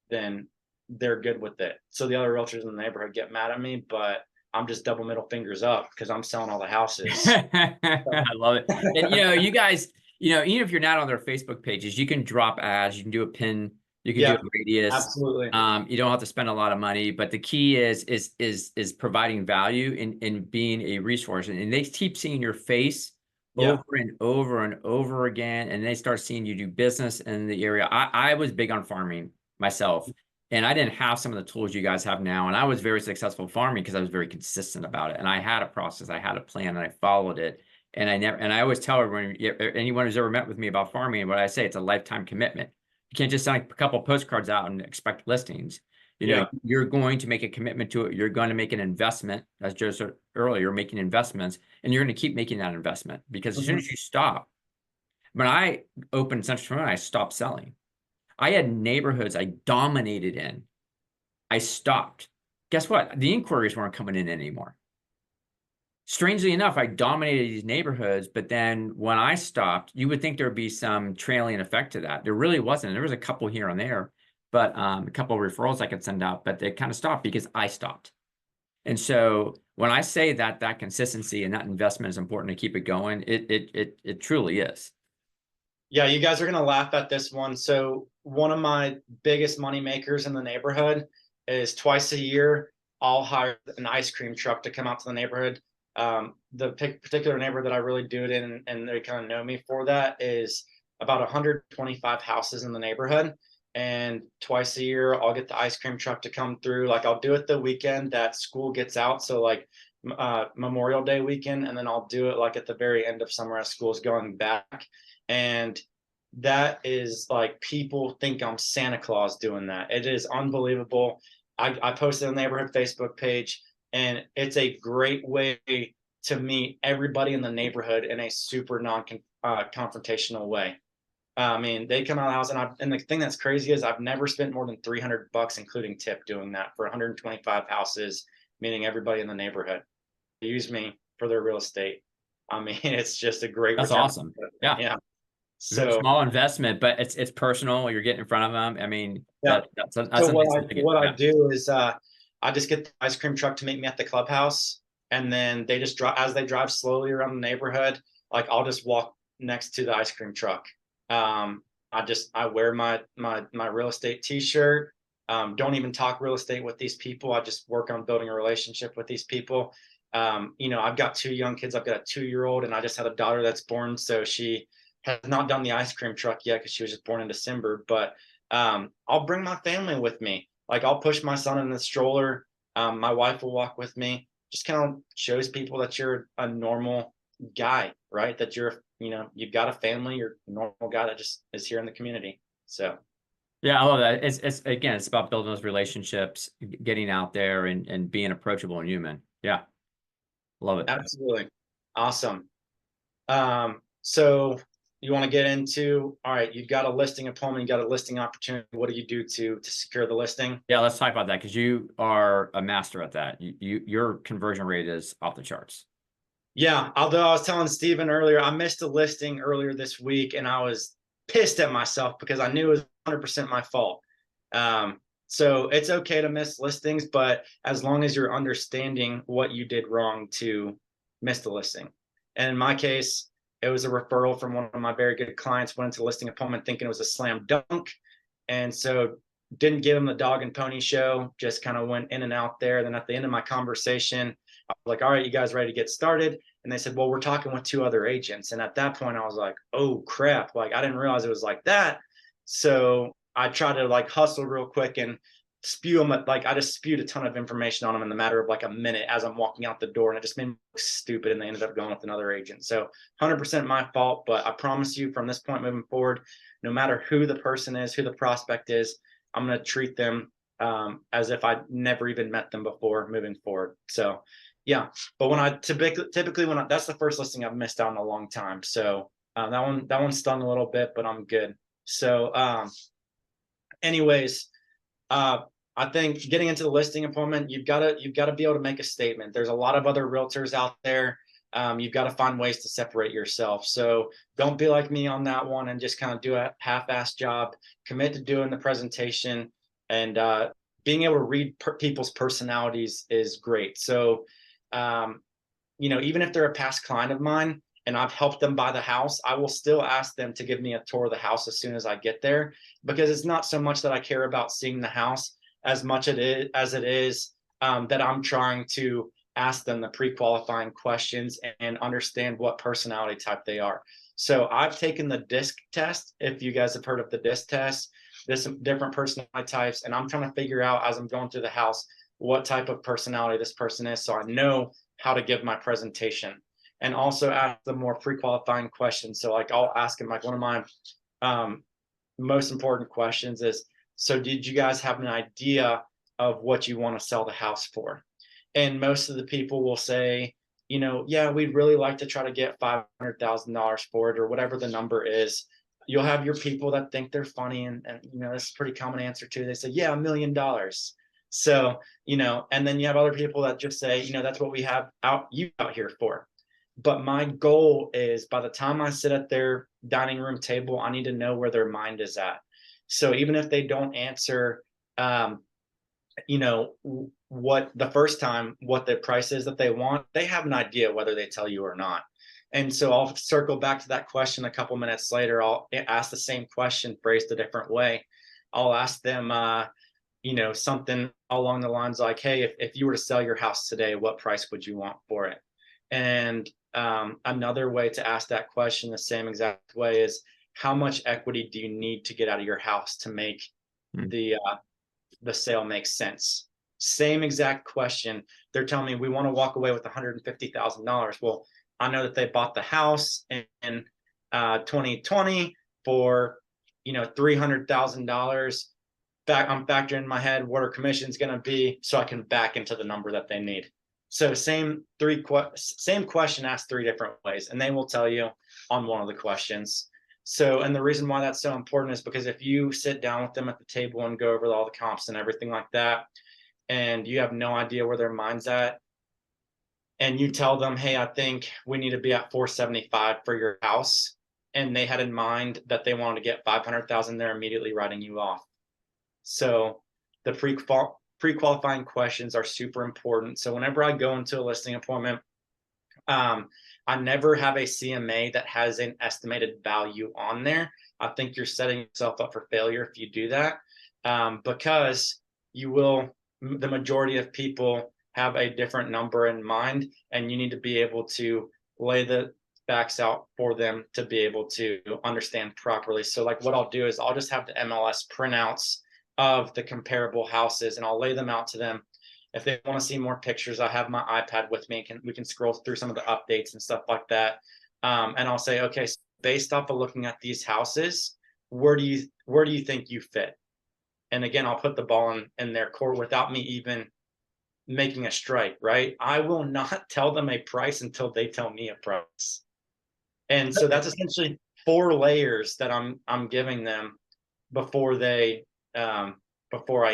then they're good with it. So the other realtors in the neighborhood get mad at me, but I'm just double middle fingers up because I'm selling all the houses. I love it. And you guys, even if you're not on their Facebook pages, you can drop ads, you can do a pin, you can do Yeah, a radius. absolutely. You don't have to spend a lot of money, but the key is providing value and being a resource. And they keep seeing your face Yeah. over and over and over again, and they start seeing you do business in the area. I was big on farming myself. And I didn't have some of the tools you guys have now. And I was very successful farming because I was very consistent about it. And I had a process, I had a plan, and I followed it. And I always tell everyone, anyone who's ever met with me about farming, what I say, it's a lifetime commitment. You can't just send a couple postcards out and expect listings. Yeah. You're going to make a commitment to it. You're going to make an investment, as Joe said earlier, making investments, and you're going to keep making that investment because as soon as you stop, when I opened Central Toronto, I stopped selling. I had neighborhoods I dominated in. I stopped. Guess what? The inquiries weren't coming in anymore. Strangely enough, I dominated these neighborhoods, but then when I stopped, you would think there would be some trailing effect to that. There really wasn't. There was a couple here and there, but a couple of referrals I could send out, but they kind of stopped because I stopped. And so when I say that consistency and that investment is important to keep it going, it truly is. Yeah, you guys are gonna laugh at this one. So one of my biggest money makers in the neighborhood is twice a year I'll hire an ice cream truck to come out to the neighborhood. The particular neighborhood that I really do it in, and they kind of know me for that, is about 125 houses in the neighborhood. And twice a year I'll get the ice cream truck to come through. Like I'll do it the weekend that school gets out, so like Memorial Day weekend, and then I'll do it like at the very end of summer as school's going back. And that is like, people think I'm Santa Claus doing that. It is unbelievable. I posted on the neighborhood Facebook page, and it's a great way to meet everybody in the neighborhood in a super confrontational way. I mean, they come out of the house, and the thing that's crazy is I've never spent more than $300 including tip doing that for 125 houses, meeting everybody in the neighborhood. They use me for their real estate. I mean, it's just a great That's return. awesome. Yeah. Yeah. So small investment, but it's personal. You're getting in front of them. I mean, yeah. that's So a nice thing. what I Yeah. do is I just get the ice cream truck to meet me at the clubhouse, and then they just drive, as they drive slowly around the neighborhood. Like I'll just walk next to the ice cream truck. I wear my real estate t-shirt. Don't even talk real estate with these people. I just work on building a relationship with these people. I've got two young kids. I've got a 2-year-old, and I just had a daughter that's born, so she has not done the ice cream truck yet because she was just born in December. But I'll bring my family with me. Like I'll push my son in the stroller. My wife will walk with me. Just kind of shows people that you're a normal guy, right? That you've got a family, you're a normal guy that just is here in the community. So Yeah, I love that. It's about building those relationships, getting out there and being approachable and human. Yeah. Love it. absolutely. Awesome. So you want to get into, all right, you've got a listing appointment, you got a listing opportunity. What do you do to secure the listing? Yeah, let's talk about that because you are a master at that. Your conversion rate is off the charts. Yeah, although I was telling Steven earlier, I missed a listing earlier this week, and I was pissed at myself because I knew it was 100% my fault. So it's okay to miss listings, but as long as you're understanding what you did wrong to miss the listing. And in my case, it was a referral from one of my very good clients, went into the listing appointment thinking it was a slam dunk. And so didn't give him the dog and pony show, just kind of went in and out there. Then at the end of my conversation, I was like, all right, you guys ready to get started? And they said, well, we're talking with 2 other agents. And at that point, I was like, oh, crap. Like, I didn't realize it was like that. So I tried to like hustle real quick and spew them. Like, I just spewed a ton of information on them in the matter of like a minute as I'm walking out the door. And it just made me look stupid. And they ended up going with another agent. So 100% my fault. But I promise you, from this point moving forward, no matter who the person is, who the prospect is, I'm going to treat them as if I never even met them before moving forward. So yeah, but when I typically when that's the first listing I've missed out in a long time. So that one stung a little bit, but I'm good. So anyways, I think getting into the listing appointment, you've got to be able to make a statement. There's a lot of other realtors out there. You've got to find ways to separate yourself. So don't be like me on that one and just kind of do a half-assed job. Commit to doing the presentation, and being able to read people's personalities is great. So, even if they're a past client of mine and I've helped them buy the house, I will still ask them to give me a tour of the house as soon as I get there, because it's not so much that I care about seeing the house as much as it is that I'm trying to ask them the pre-qualifying questions and understand what personality type they are. So I've taken the DISC test. If you guys have heard of the DISC test, there's some different personality types, and I'm trying to figure out as I'm going through the house what type of personality this person is, so I know how to give my presentation. And also ask them more pre-qualifying questions. So like I'll ask them, like, one of my most important questions is, so did you guys have an idea of what you want to sell the house for? And most of the people will say, yeah, we'd really like to try to get $500,000 for it, or whatever the number is. You'll have your people that think they're funny, and that's a pretty common answer too. They say, yeah, $1 million. So, and then you have other people that just say, that's what we have out here for. But my goal is, by the time I sit at their dining room table, I need to know where their mind is at. So even if they don't answer, what the first time, what the price is that they want, they have an idea whether they tell you or not. And so I'll circle back to that question a couple minutes later. I'll ask the same question phrased a different way. I'll ask them, something along the lines like, hey, if you were to sell your house today, what price would you want for it? And another way to ask that question the same exact way is, how much equity do you need to get out of your house to make the sale make sense? Same exact question. They're telling me we want to walk away with $150,000. Well, I know that they bought the house in 2020 for $300,000. I'm factoring in my head what our commission's going to be, so I can back into the number that they need. So same question asked three different ways, and they will tell you on one of the questions. So, and the reason why that's so important is because if you sit down with them at the table and go over all the comps and everything like that, and you have no idea where their mind's at, and you tell them, hey, I think we need to be at 475 for your house, and they had in mind that they wanted to get 500,000, they're immediately writing you off. So the pre-qualifying questions are super important. So whenever I go into a listing appointment, I never have a CMA that has an estimated value on there. I think you're setting yourself up for failure if you do that, because the majority of people have a different number in mind, and you need to be able to lay the facts out for them to be able to understand properly. So like what I'll do is I'll just have the MLS printouts of the comparable houses, and I'll lay them out to them. If they want to see more pictures, I have my iPad with me, we can scroll through some of the updates and stuff like that. And I'll say, okay, so based off of looking at these houses, where do you think you fit? And again, I'll put the ball in their court without me even making a strike, right? I will not tell them a price until they tell me a price. And so that's essentially 4 layers that I'm giving them before I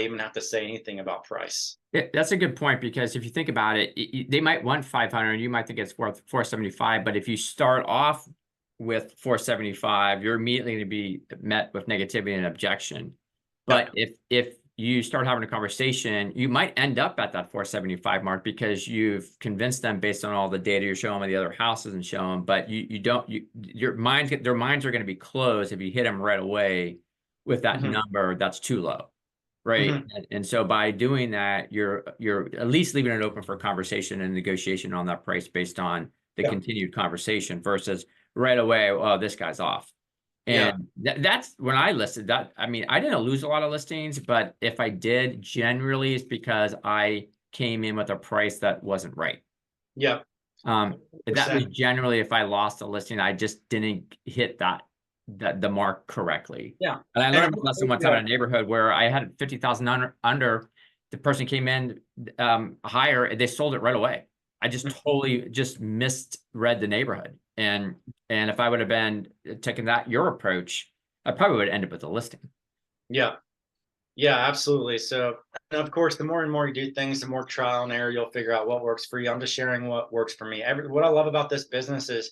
even have to say anything about price. Yeah, that's a good point, because if you think about it, they might want 500, you might think it's worth 475, but if you start off with 475, you're immediately going to be met with negativity and objection. But if you start having a conversation, you might end up at that 475 mark because you've convinced them based on all the data you're showing them the other houses and show them, but their minds are going to be closed if you hit them right away with that number that's too low. Right. And so by doing that, you're at least leaving it open for conversation and negotiation on that price based on the continued conversation, versus right away, oh, this guy's off. And that's when I listed that. I mean, I didn't lose a lot of listings, but if I did, generally it's because I came in with a price that wasn't right. Yeah. That was generally, if I lost a listing, I just didn't hit the mark correctly. Yeah. And I learned a lesson one time in a neighborhood where I had 50,000 under, the person came in higher, and they sold it right away. I just totally just misread the neighborhood. And if I would have been taking your approach, I probably would end up with a listing. Yeah. Yeah, absolutely. So, and of course, the more and more you do things, the more trial and error you'll figure out what works for you. I'm just sharing what works for me. What I love about this business is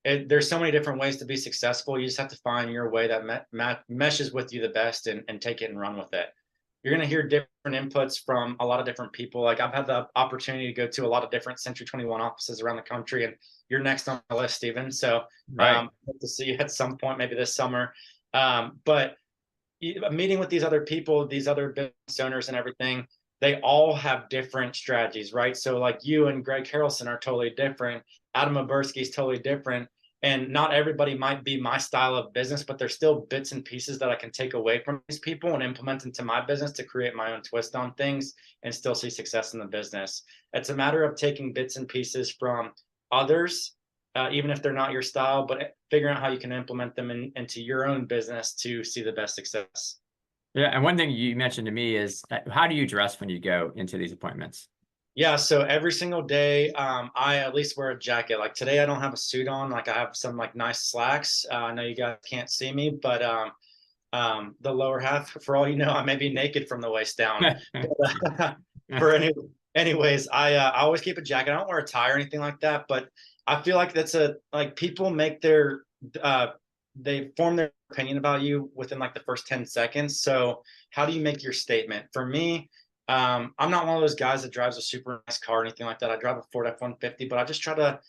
there's so many different ways to be successful. You just have to find your way that meshes with you the best, and take it and run with it. You're going to hear different inputs from a lot of different people. Like I've had the opportunity to go to a lot of different Century 21 offices around the country, and you're next on the list, Stephen. So Right. hope to see you at some point, maybe this summer. But meeting with these other people, these other business owners and everything, they all have different strategies, right? So like you and Greg Harrelson are totally different. Adam Oberski is totally different. And not everybody might be my style of business, but there's still bits and pieces that I can take away from these people and implement into my business to create my own twist on things and still see success in the business. It's a matter of taking bits and pieces from others, even if they're not your style, but figuring out how you can implement them into your own business to see the best success. Yeah. And one thing you mentioned to me is how do you dress when you go into these appointments? Yeah, so every single day, I at least wear a jacket. Like today, I don't have a suit on. Like I have some like nice slacks. I know you guys can't see me, but the lower half, for all you know, I may be naked from the waist down. But, for anyways, I always keep a jacket. I don't wear a tie or anything like that, but I feel like that's like people make uh, they form their opinion about you within like the first 10 seconds. So how do you make your statement? For me, I'm not one of those guys that drives a super nice car or anything like that. I drive a Ford F-150, but I just try to,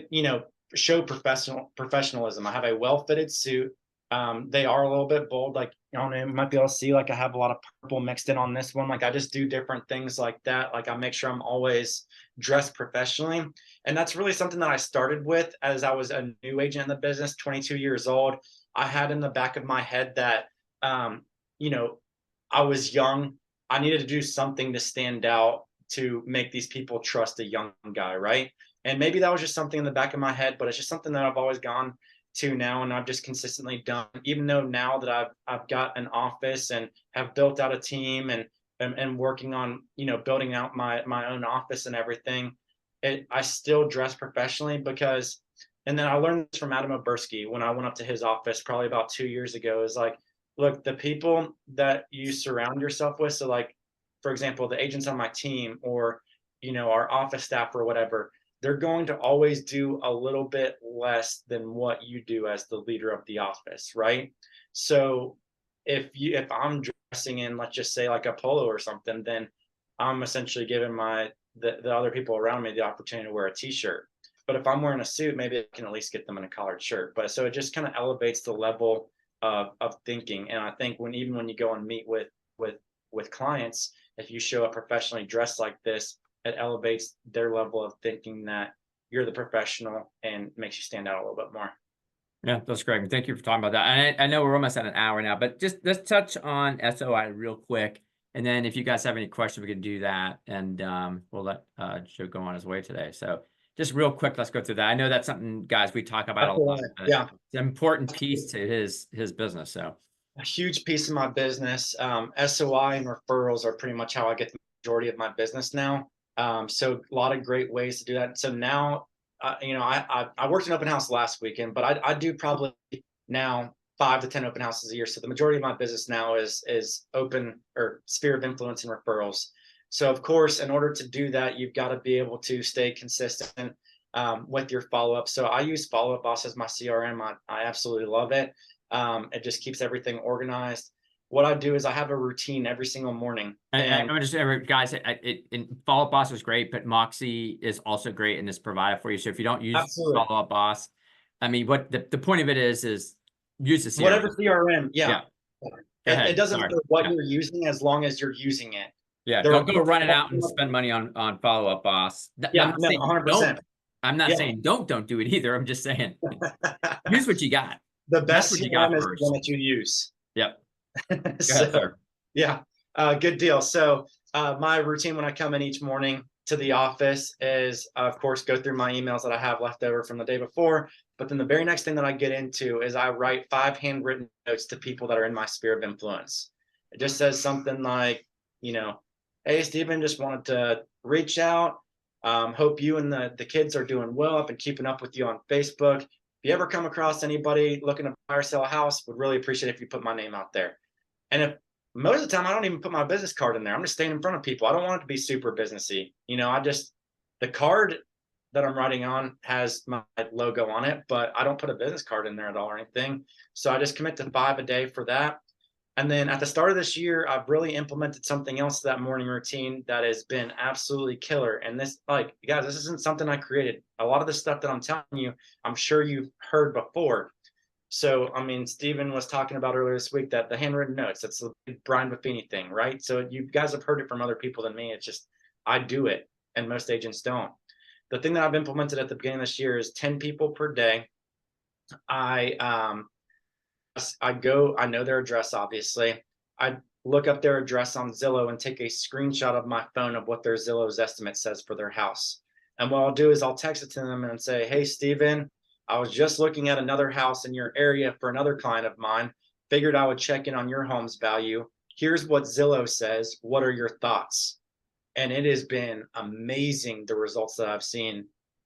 you know, show professionalism. I have a well-fitted suit. They are a little bit bold, like you know, you might be able to see like I have a lot of purple mixed in on this one. Like I just do different things like that. Like I make sure I'm always dressed professionally. And that's really something that I started with as I was a new agent in the business, 22 years old. I had in the back of my head that um, you know, I was young. I needed to do something to stand out to make these people trust a young guy, right? And maybe that was just something in the back of my head, but it's just something that I've always gone to now, and I've just consistently done. Even though now that I've got an office and have built out a team, and working on building out my own office and everything, I still dress professionally because. And then I learned this from Adam Oberski when I went up to his office probably about 2 years ago. Is like, look, the people that you surround yourself with. So like, for example, the agents on my team, or our office staff or whatever, they're going to always do a little bit less than what you do as the leader of the office, right? So if I'm dressing in, let's just say like a polo or something, then I'm essentially giving the other people around me the opportunity to wear a t-shirt. But if I'm wearing a suit, maybe I can at least get them in a collared shirt. But so it just kind of elevates the level of thinking. And I think even when you go and meet with clients, if you show up professionally dressed like this, it elevates their level of thinking that you're the professional and makes you stand out a little bit more. Yeah, that's great. Thank you for talking about that. And I know we're almost at an hour now, but just let's touch on SOI real quick. And then if you guys have any questions, we can do that. And we'll let Joe go on his way today. So just real quick, let's go through that. I know that's something, guys, we talk about a lot, but Yeah, it's an important piece to his business. So a huge piece of my business. SOI and referrals are pretty much how I get the majority of my business now. So a lot of great ways to do that. So now, I worked an open house last weekend, but I do probably now 5 to 10 open houses a year. So the majority of my business now is open or sphere of influence and referrals. So of course, in order to do that, you've got to be able to stay consistent with your follow up. So I use Follow Up Boss as my CRM. I absolutely love it. It just keeps everything organized. What I do is I have a routine every single morning. And I'm just guys, Follow Up Boss is great, but Moxie is also great and is provided for you. So if you don't use absolutely, Follow Up Boss, I mean, what the point of it is use the CRM. whatever CRM, yeah. Yeah. Go It ahead. doesn't Sorry. matter what Yeah. you're using as long as you're using it. Yeah. The Don't go reports, running out and spend money on Follow Up Boss. I'm yeah, not no, saying don't. 100%. I'm not Yeah. saying don't do it either. I'm just saying use what you got. The That's best what you got CRM is the one first. that you use. Yep. Go ahead, So sir. yeah, good deal. So my routine when I come in each morning to the office is, of course, go through my emails that I have left over from the day before. But then the very next thing that I get into is I write 5 handwritten notes to people that are in my sphere of influence. It just says something like, hey, Stephen, just wanted to reach out. Hope you and the kids are doing well. I've been keeping up with you on Facebook. If you ever come across anybody looking to buy or sell a house, would really appreciate if you put my name out there. And if most of the time I don't even put my business card in there. I'm just staying in front of people. I don't want it to be super businessy. You know, the card that I'm writing on has my logo on it, but I don't put a business card in there at all or anything. So I just commit to 5 a day for that. And then at the start of this year, I've really implemented something else to that morning routine that has been absolutely killer. And this, like, guys, this isn't something I created. A lot of the stuff that I'm telling you, I'm sure you've heard before. So, I mean, Stephen was talking about earlier this week that the handwritten notes, that's the Brian Buffini thing, right? So you guys have heard it from other people than me. It's just, I do it and most agents don't. The thing that I've implemented at the beginning of this year is 10 people per day. I know their address, obviously. I look up their address on Zillow and take a screenshot of my phone of what their Zillow's estimate says for their house. And what I'll do is I'll text it to them and say, hey, Steven, I was just looking at another house in your area for another client of mine. Figured I would check in on your home's value. Here's what Zillow says. What are your thoughts? And it has been amazing, the results that I've seen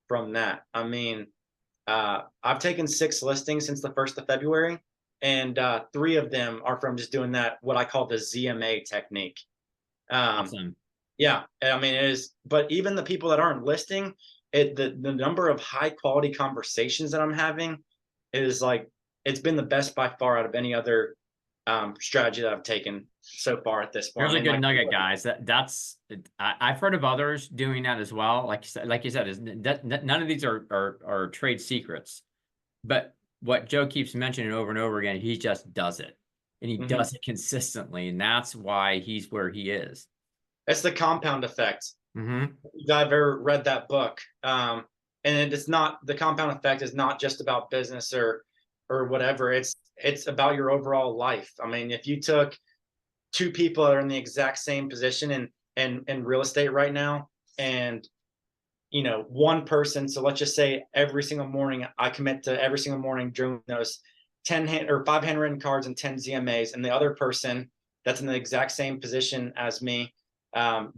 from that. I mean, I've taken 6 listings since the 1st of February, and 3 of them are from just doing that, what I call the ZMA technique. Awesome. Yeah, I mean, it is, but even the people that aren't listing, the number of high quality conversations that I'm having is like, it's been the best by far out of any other strategy that I've taken so far at this point. Here's I a mean, good like, nugget, guys. I've heard of others doing that as well. Like you said, is that none of these are trade secrets. But what Joe keeps mentioning over and over again, he just does it, and he mhm. does it consistently, and that's why he's where he is. It's the compound effect. Mm-hmm. If I've ever read that book, and it's not, the compound effect is not just about business or whatever. It's about your overall life. I mean, if you took 2 people that are in the exact same position in real estate right now, and you know, one person, so let's just say every single morning I commit to every single morning doing those 5 handwritten cards and 10 ZMAs, and the other person that's in the exact same position as me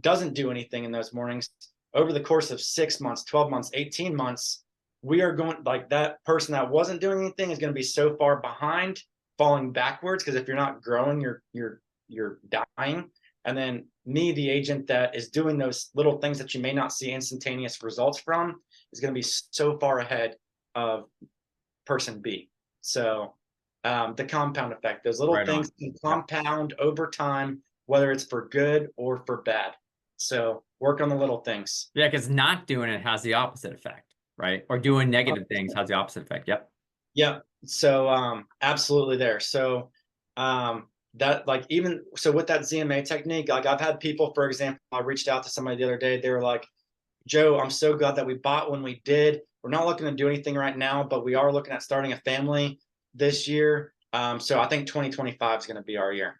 doesn't do anything in those mornings. Over the course of 6 months, 12 months, 18 months, we are going, like, that person that wasn't doing anything is going to be so far behind, falling backwards, because if you're not growing, you're dying. And then me, the agent that is doing those little things that you may not see instantaneous results from, is going to be so far ahead of person B. So the compound effect, those little Right things on. can Yep. compound over time, whether it's for good or for bad. So work on the little things. Yeah, because not doing it has the opposite effect, right? Or doing negative things has the opposite effect. Yep. Yeah. So absolutely there. So that, like, even so with that ZMA technique, like, I've had people, for example, I reached out to somebody the other day, they were like, Joe, I'm so glad that we bought when we did. We're not looking to do anything right now, but we are looking at starting a family this year. So I think 2025 is going to be our year.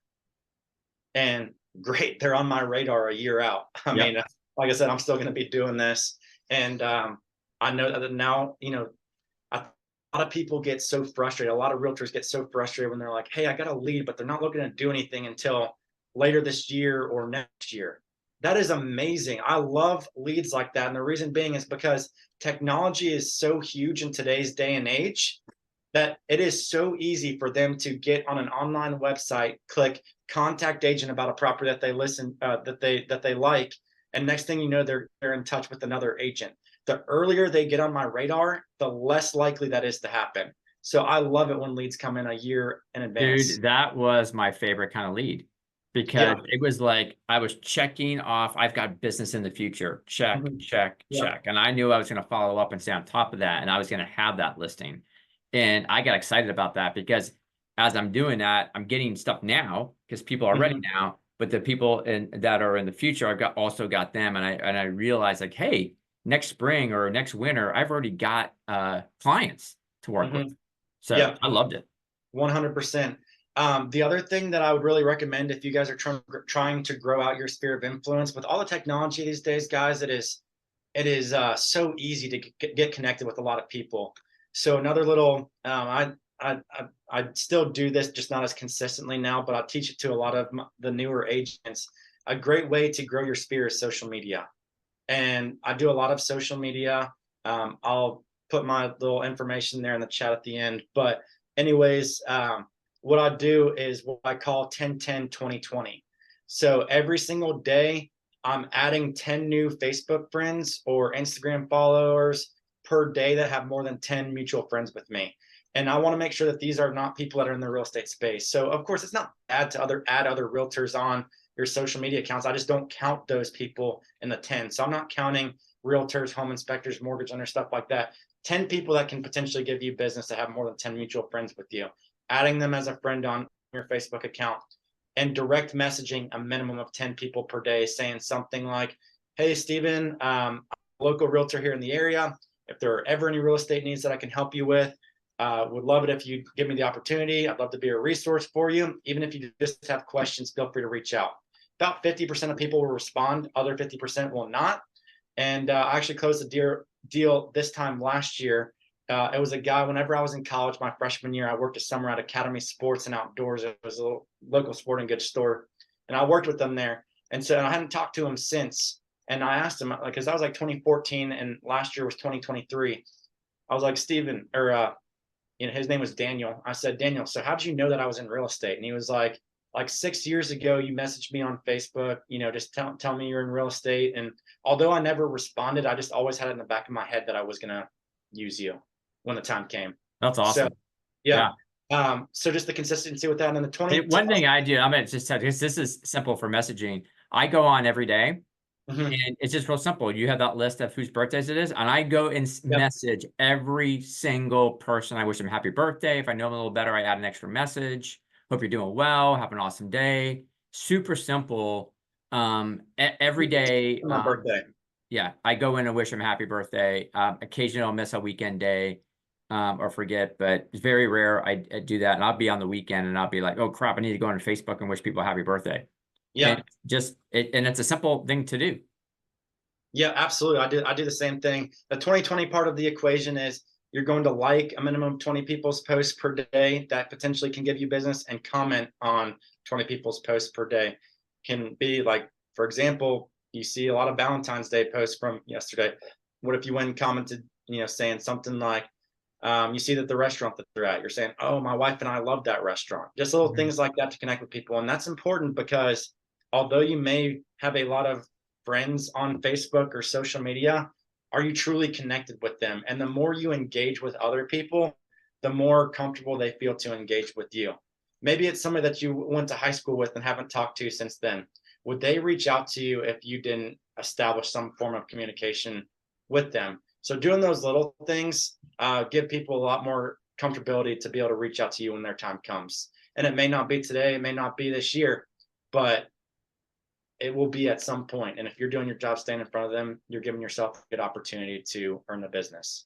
And great, they're on my radar a year out. I Yep. mean, like I said, I'm still going to be doing this. And I know that now, you know, a lot of people get so frustrated. A lot of realtors get so frustrated when they're like, hey, I got a lead, but they're not looking to do anything until later this year or next year. That is amazing. I love leads like that. And the reason being is because technology is so huge in today's day and age that it is so easy for them to get on an online website, click contact agent about a property that they that they like, and next thing you know, they're in touch with another agent. The earlier they get on my radar, the less likely that is to happen. So I love it when leads come in a year in advance. Dude, that was my favorite kind of lead, because Yeah. it was like I was checking off, I've got business in the future. Check, Mhm. check, Yeah. check. And I knew I was going to follow up and stay on top of that, and I was going to have that listing. And I got excited about that because as I'm doing that, I'm getting stuff now because people are ready Mhm. now. But the people that are in the future, I've also got them, and I realized, like, hey, next spring or next winter, I've already got clients to work with. Mhm. So Yeah. I loved it. 100%. The other thing that I would really recommend if you guys are trying to grow out your sphere of influence with all the technology these days, guys, it is so easy to get connected with a lot of people. So another little, I still do this, just not as consistently now, but I teach it to a lot of the newer agents. A great way to grow your sphere is social media, and I do a lot of social media. I'll put my little information there in the chat at the end. But anyways, what I do is what I call 10-10-20-20. So every single day, I'm adding 10 new Facebook friends or Instagram followers per day that have more than 10 mutual friends with me. And I want to make sure that these are not people that are in the real estate space. So of course, it's not bad to add other realtors on your social media accounts. I just don't count those people in the 10. So I'm not counting realtors, home inspectors, mortgage lenders, stuff like that. 10 people that can potentially give you business that have more than 10 mutual friends with you, adding them as a friend on your Facebook account, and direct messaging a minimum of 10 people per day, saying something like, hey, Steven, I'm a local realtor here in the area. If there are ever any real estate needs that I can help you with, would love it if you give me the opportunity. I'd love to be a resource for you. Even if you just have questions, feel free to reach out. About 50% of people will respond. Other 50% will not. And I actually closed the deal this time last year. It was a guy, whenever I was in college, my freshman year, I worked a summer at Academy Sports and Outdoors. It was a little local sporting goods store. And I worked with them there. And so I hadn't talked to him since. And I asked him, like, because that was like 2014 and last year was 2023. I was like, Steven, or, his name was Daniel. I said, Daniel, so how did you know that I was in real estate? And he was like 6 years ago, you messaged me on Facebook, just tell me you're in real estate. And although I never responded, I just always had it in the back of my head that I was going to use you when the time came. That's awesome. So, yeah. So just the consistency with that. And then the 20. One thing I do, I'm going to just tell you, this is simple for messaging. I go on every day. Mhm. And it's just real simple. You have that list of whose birthdays it is, and I go and message every single person. I wish them happy birthday. If I know them a little better, I add an extra message. Hope you're doing well. Have an awesome day. Super simple. Every day. My birthday. Yeah, I go in and wish them happy birthday. Occasionally I'll miss a weekend day or forget, but it's very rare I do that. And I'll be on the weekend and I'll be like, oh crap, I need to go on Facebook and wish people happy birthday. Yeah. And it's a simple thing to do. Yeah, absolutely. I do the same thing. The 2020 part of the equation is you're going to like a minimum of 20 people's posts per day that potentially can give you business, and comment on 20 people's posts per day. Can be like, for example, you see a lot of Valentine's Day posts from yesterday. What if you went and commented, saying something like, you see that the restaurant that they're at, you're saying, oh, my wife and I love that restaurant. Just little things like that to connect with people. And that's important because although you may have a lot of friends on Facebook or social media, are you truly connected with them? And the more you engage with other people, the more comfortable they feel to engage with you. Maybe it's somebody that you went to high school with and haven't talked to since then. Would they reach out to you if you didn't establish some form of communication with them? So doing those little things give people a lot more comfortability to be able to reach out to you when their time comes. And it may not be today, it may not be this year, but it will be at some point. And if you're doing your job, staying in front of them, you're giving yourself a good opportunity to earn the business.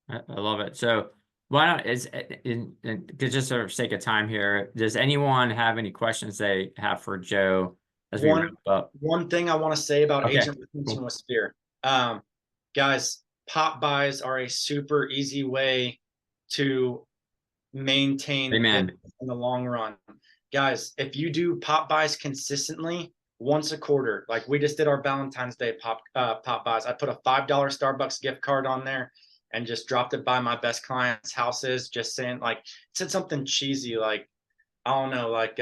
I love it. So why don't, just for sake of time here, does anyone have any questions they have for Joe as we wrap up? One thing I want to say about agent retention was fear. Guys, pop buys are a super easy way to maintain in the long run. Guys, if you do pop buys consistently, once a quarter, like we just did our Valentine's Day pop buys. I put a $5 Starbucks gift card on there and just dropped it by my best clients' houses, just saying, like, said something cheesy, like, I don't know, like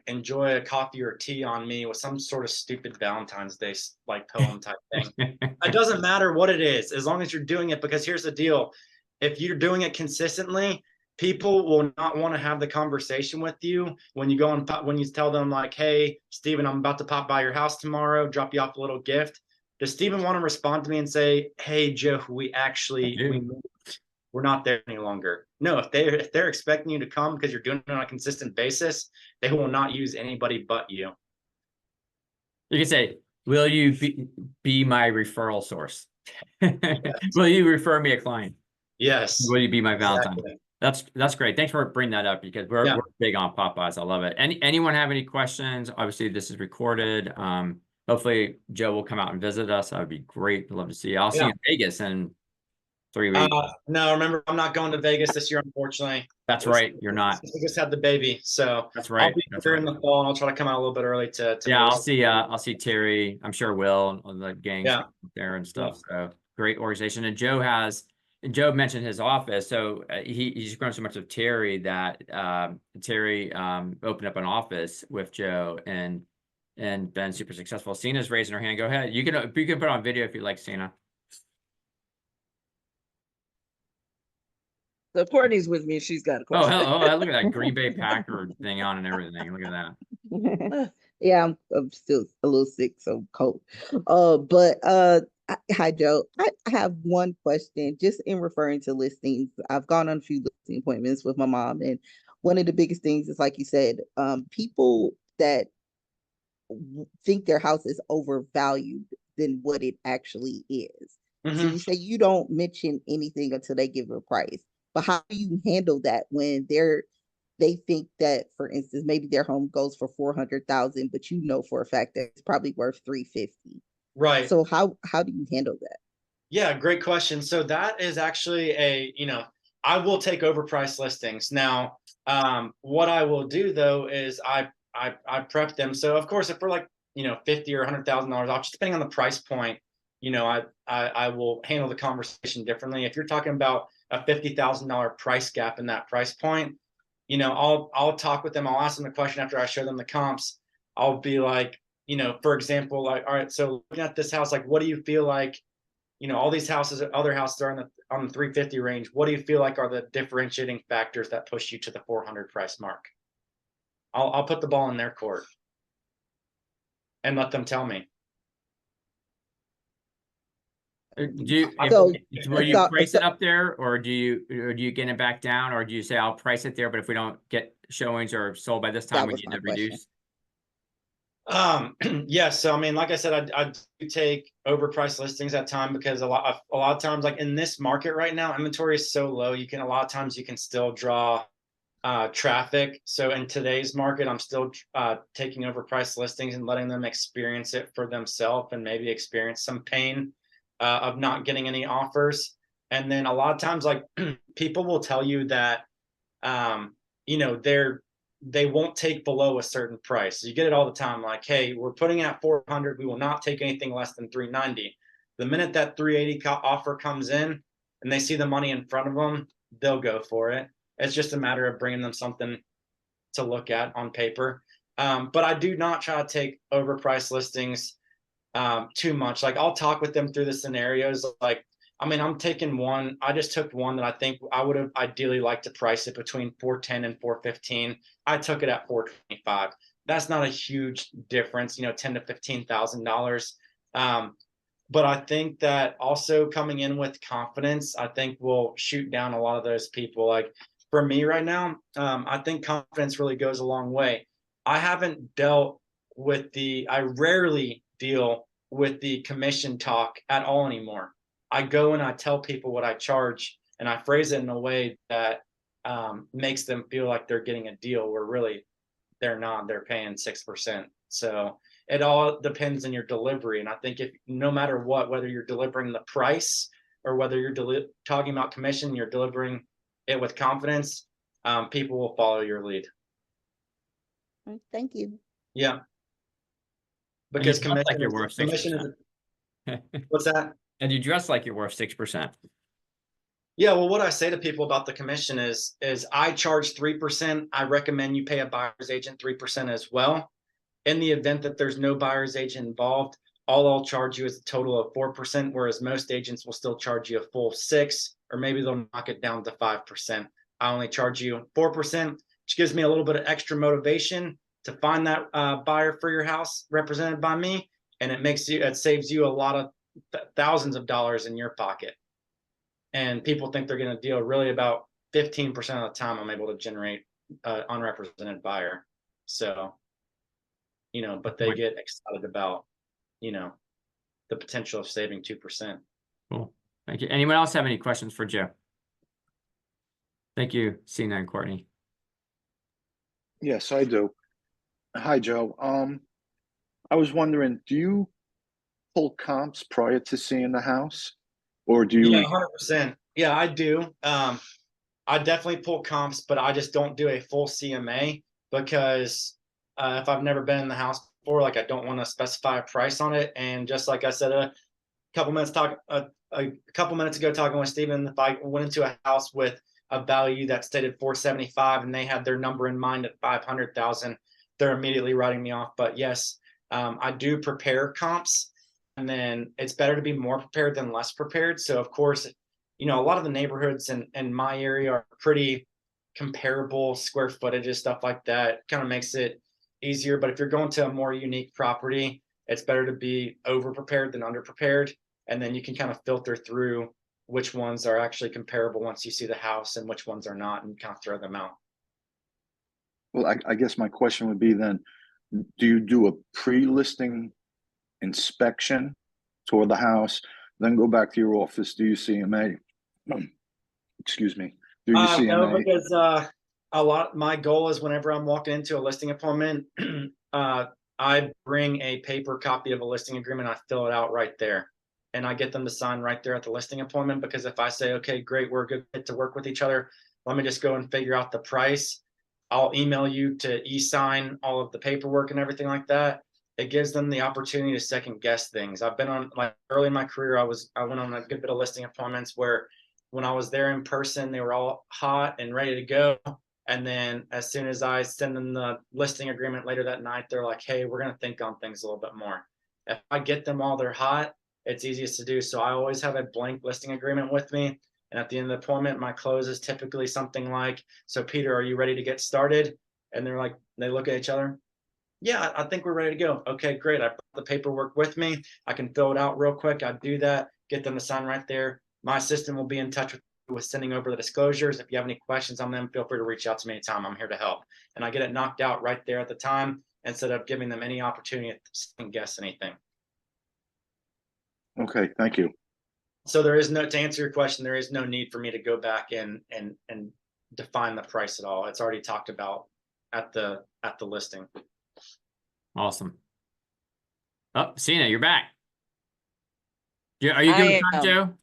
enjoy a coffee or tea on me, with some sort of stupid Valentine's Day like poem type thing. It doesn't matter what it is, as long as you're doing it, because here's the deal. If you're doing it consistently, people will not want to have the conversation with you when you go and when you tell them like, hey, Steven, I'm about to pop by your house tomorrow, drop you off a little gift. Does Steven want to respond to me and say, hey, Joe, we're not there any longer? No, if they're expecting you to come because you're doing it on a consistent basis, they will not use anybody but you. You can say, will you be my referral source? Yes. Will you refer me a client? Yes. Will you be my Valentine? Exactly. That's great. Thanks for bringing that up, because we're big on Popeyes. I love it. Anyone have any questions? Obviously, this is recorded. Hopefully, Joe will come out and visit us. That would be great. I'd love to see you. I'll see you in Vegas in 3 weeks. No, remember, I'm not going to Vegas this year, unfortunately. That's right. You're not. We just had the baby, so that's right. I'll be here in the fall, and I'll try to come out a little bit early to yeah, I'll see Terry. I'm sure Will on the gang there and stuff. So great organization. And Joe has Joe mentioned his office, so he's grown so much with Terry that Terry opened up an office with Joe and been super successful. Cena's raising her hand. Go ahead. You can put on video if you like, Cena. So Courtney's with me. She's got a Oh, question. hello. Look at that Green Bay Packer thing on and everything. Look at that. Yeah, I'm still a little sick, so cold. Hi Joe. I have one question just in referring to listings. I've gone on a few listing appointments with my mom, and one of the biggest things is like you said, people that think their house is overvalued than what it actually is. So Mhm. you say you don't mention anything until they give a price. But how do you handle that when they think that, for instance, maybe their home goes for 400,000, but you know for a fact that it's probably worth 350. Right. So how do you handle that? Yeah, great question. So that is actually I will take overpriced listings. Now, what I will do though is I prep them. So of course, if we're like, 50 or $100,000 off, just depending on the price point, I will handle the conversation differently. If you're talking about a $50,000 price gap in that price point, I'll talk with them. I'll ask them the question after I show them the comps. I'll be like, for example, like, all right, so looking at this house, like, what do you feel like? All these houses, other houses are on the 350 range. What do you feel like are the differentiating factors that push you to the 400 price mark? I'll put the ball in their court and let them tell me. So, Will you so, price so it up there, or do you get it back down, or do you say I'll price it there, but if we don't get showings or sold by this time, that we was need my to question. reduce? Yes. So I mean, like I said, I do take overpriced listings at time because a lot of times, like in this market right now, inventory is so low. A lot of times you can still draw traffic. So in today's market, I'm still taking overpriced listings and letting them experience it for themselves and maybe experience some pain of not getting any offers. And then a lot of times, like people will tell you that um, they won't take below a certain price. So you get it all the time, like, hey, we're putting it at 400. We will not take anything less than 390. The minute that 380 offer comes in and they see the money in front of them, they'll go for it. It's just a matter of bringing them something to look at on paper. But I do not try to take overpriced listings too much. Like I'll talk with them through the scenarios. Like, I mean, I just took one that I think I would have ideally liked to price it between 410 and 415. I took it at 425. That's not a huge difference, $10 to $15,000. But I think that also coming in with confidence, I think will shoot down a lot of those people. Like for me right now, I think confidence really goes a long way. I rarely deal with the commission talk at all anymore. I go and I tell people what I charge and I phrase it in a way that makes them feel like they're getting a deal where really they're not, they're paying 6%. So it all depends on your delivery. And I think if no matter what, whether you're delivering the price or whether you're talking about commission, you're delivering it with confidence, people will follow your lead. Thank you. Yeah. And you Because dress like you're worth commission 6%. is, what's that? And you dress like you're worth 6%. Yeah, well, what I say to people about the commission is I charge 3%. I recommend you pay a buyer's agent 3% as well. In the event that there's no buyer's agent involved, all I'll charge you is a total of 4%, whereas most agents will still charge you a full 6, or maybe they'll knock it down to 5%. I only charge you 4%, which gives me a little bit of extra motivation to find that buyer for your house represented by me, and it saves you a lot of thousands of dollars in your pocket. And people think they're getting a deal. Really, about 15% of the time, I'm able to generate an unrepresented buyer. So, but they get excited about, the potential of saving 2%. Cool. Thank you. Anyone else have any questions for Joe? Thank you, Cena and Courtney. Yes, I do. Hi, Joe. I was wondering, do you pull comps prior to seeing the house, or do Yeah, you? 100%. Yeah, I do. I definitely pull comps, but I just don't do a full CMA because if I've never been in the house before, like I don't want to specify a price on it. And just like I said couple minutes ago talking with Steven, if I went into a house with a value that stated 475 and they had their number in mind at 500,000, they're immediately writing me off. But yes, I do prepare comps, and then it's better to be more prepared than less prepared. So of course, you know, a lot of the neighborhoods in my area are pretty comparable, square footage, stuff like that. Kind of makes it easier. But if you're going to a more unique property, it's better to be over prepared than under prepared. And then you can kind of filter through which ones are actually comparable once you see the house and which ones are not, and kind of throw them out. Well, I guess my question would be then, do you do a pre-listing inspection, tour the house, then go back to your office? Do you CMA? Excuse me. Do you No, CMA? because my goal is whenever I'm walking into a listing appointment, I bring a paper copy of a listing agreement. I fill it out right there, and I get them to sign right there at the listing appointment. Because if I say, okay, great, we're good to work with each other, let me just go and figure out the price, I'll email you to e-sign all of the paperwork and everything like that. It gives them the opportunity to second guess things. I've been on, like, early in my career, I went on a good bit of listing appointments where when I was there in person, they were all hot and ready to go. And then as soon as I send them the listing agreement later that night, they're like, hey, we're going to think on things a little bit more. If I get them while they're hot, it's easiest to do. So I always have a blank listing agreement with me. And at the end of the appointment, my close is typically something like, so Peter, are you ready to get started? And they're like, they look at each other. Yeah, I think we're ready to go. Okay, great. I brought the paperwork with me. I can fill it out real quick. I do that, get them to sign right there. My assistant will be in touch with sending over the disclosures. If you have any questions on them, feel free to reach out to me anytime. I'm here to help. And I get it knocked out right there at the time instead of giving them any opportunity to second guess anything. Okay, thank you. So there is no, to answer your question, there is no need for me to go back and define the price at all. It's already talked about at the listing. Awesome. Oh, Cena, you're back. Yeah, are you good with time, Joe?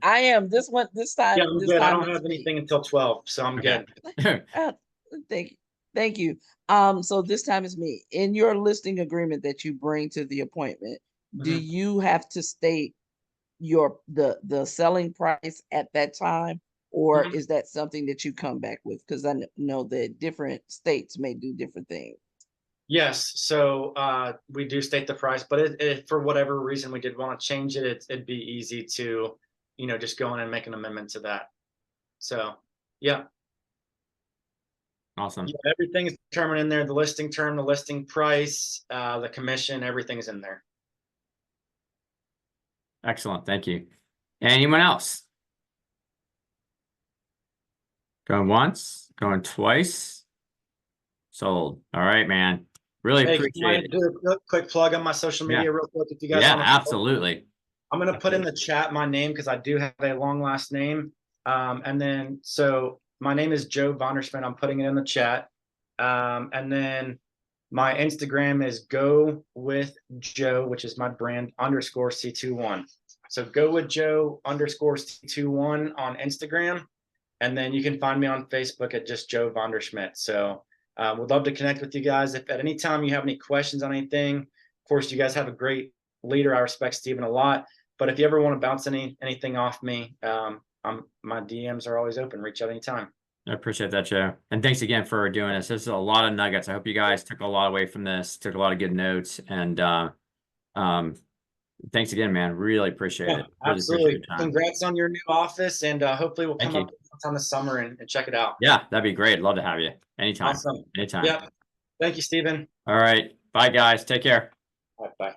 I am. This time. Yeah, I'm good. I don't have anything until 12, so I'm Okay. good. Thank you. So this time is me. In your listing agreement that you bring to the appointment, do you have to state the selling price at that time, or is that something that you come back with? Because I know that different states may do different things. Yes, so we do state the price, but if for whatever reason we did want to change it, it'd be easy to, you know, just go in and make an amendment to that. So yeah. Awesome. Yeah, everything is determined in there. The listing term, the listing price, the commission, everything's in there. Excellent. Thank you. Anyone else? Going once, going twice. Sold. All right, man. Really Hey, appreciate it. do a quick plug on my social media real quick if you guys Yeah, want. absolutely. I'm going to put in the chat my name because I do have a long last name. And then, so my name is Joe Vonderschmidt. I'm putting it in the chat. And then my Instagram is Go With Joe, which is my brand _C21. So Go With Joe _C21 on Instagram. And then you can find me on Facebook at just Joe Vonderschmidt. So would love to connect with you guys. If at any time you have any questions on anything, of course, you guys have a great leader. I respect Steven a lot. But if you ever want to bounce anything off me, my DMs are always open. Reach out anytime. I appreciate that, Joe. And thanks again for doing this. This is a lot of nuggets. I hope you guys took a lot away from this, took a lot of good notes. And thanks again, man. Really appreciate it. Really Absolutely. appreciate Congrats on your new office. And hopefully we'll come up sometime this summer and check it out. Yeah, that'd be great. Love to have you. Anytime. Awesome. Anytime. Yeah. Thank you, Steven. All right. Bye, guys. Take care. Bye.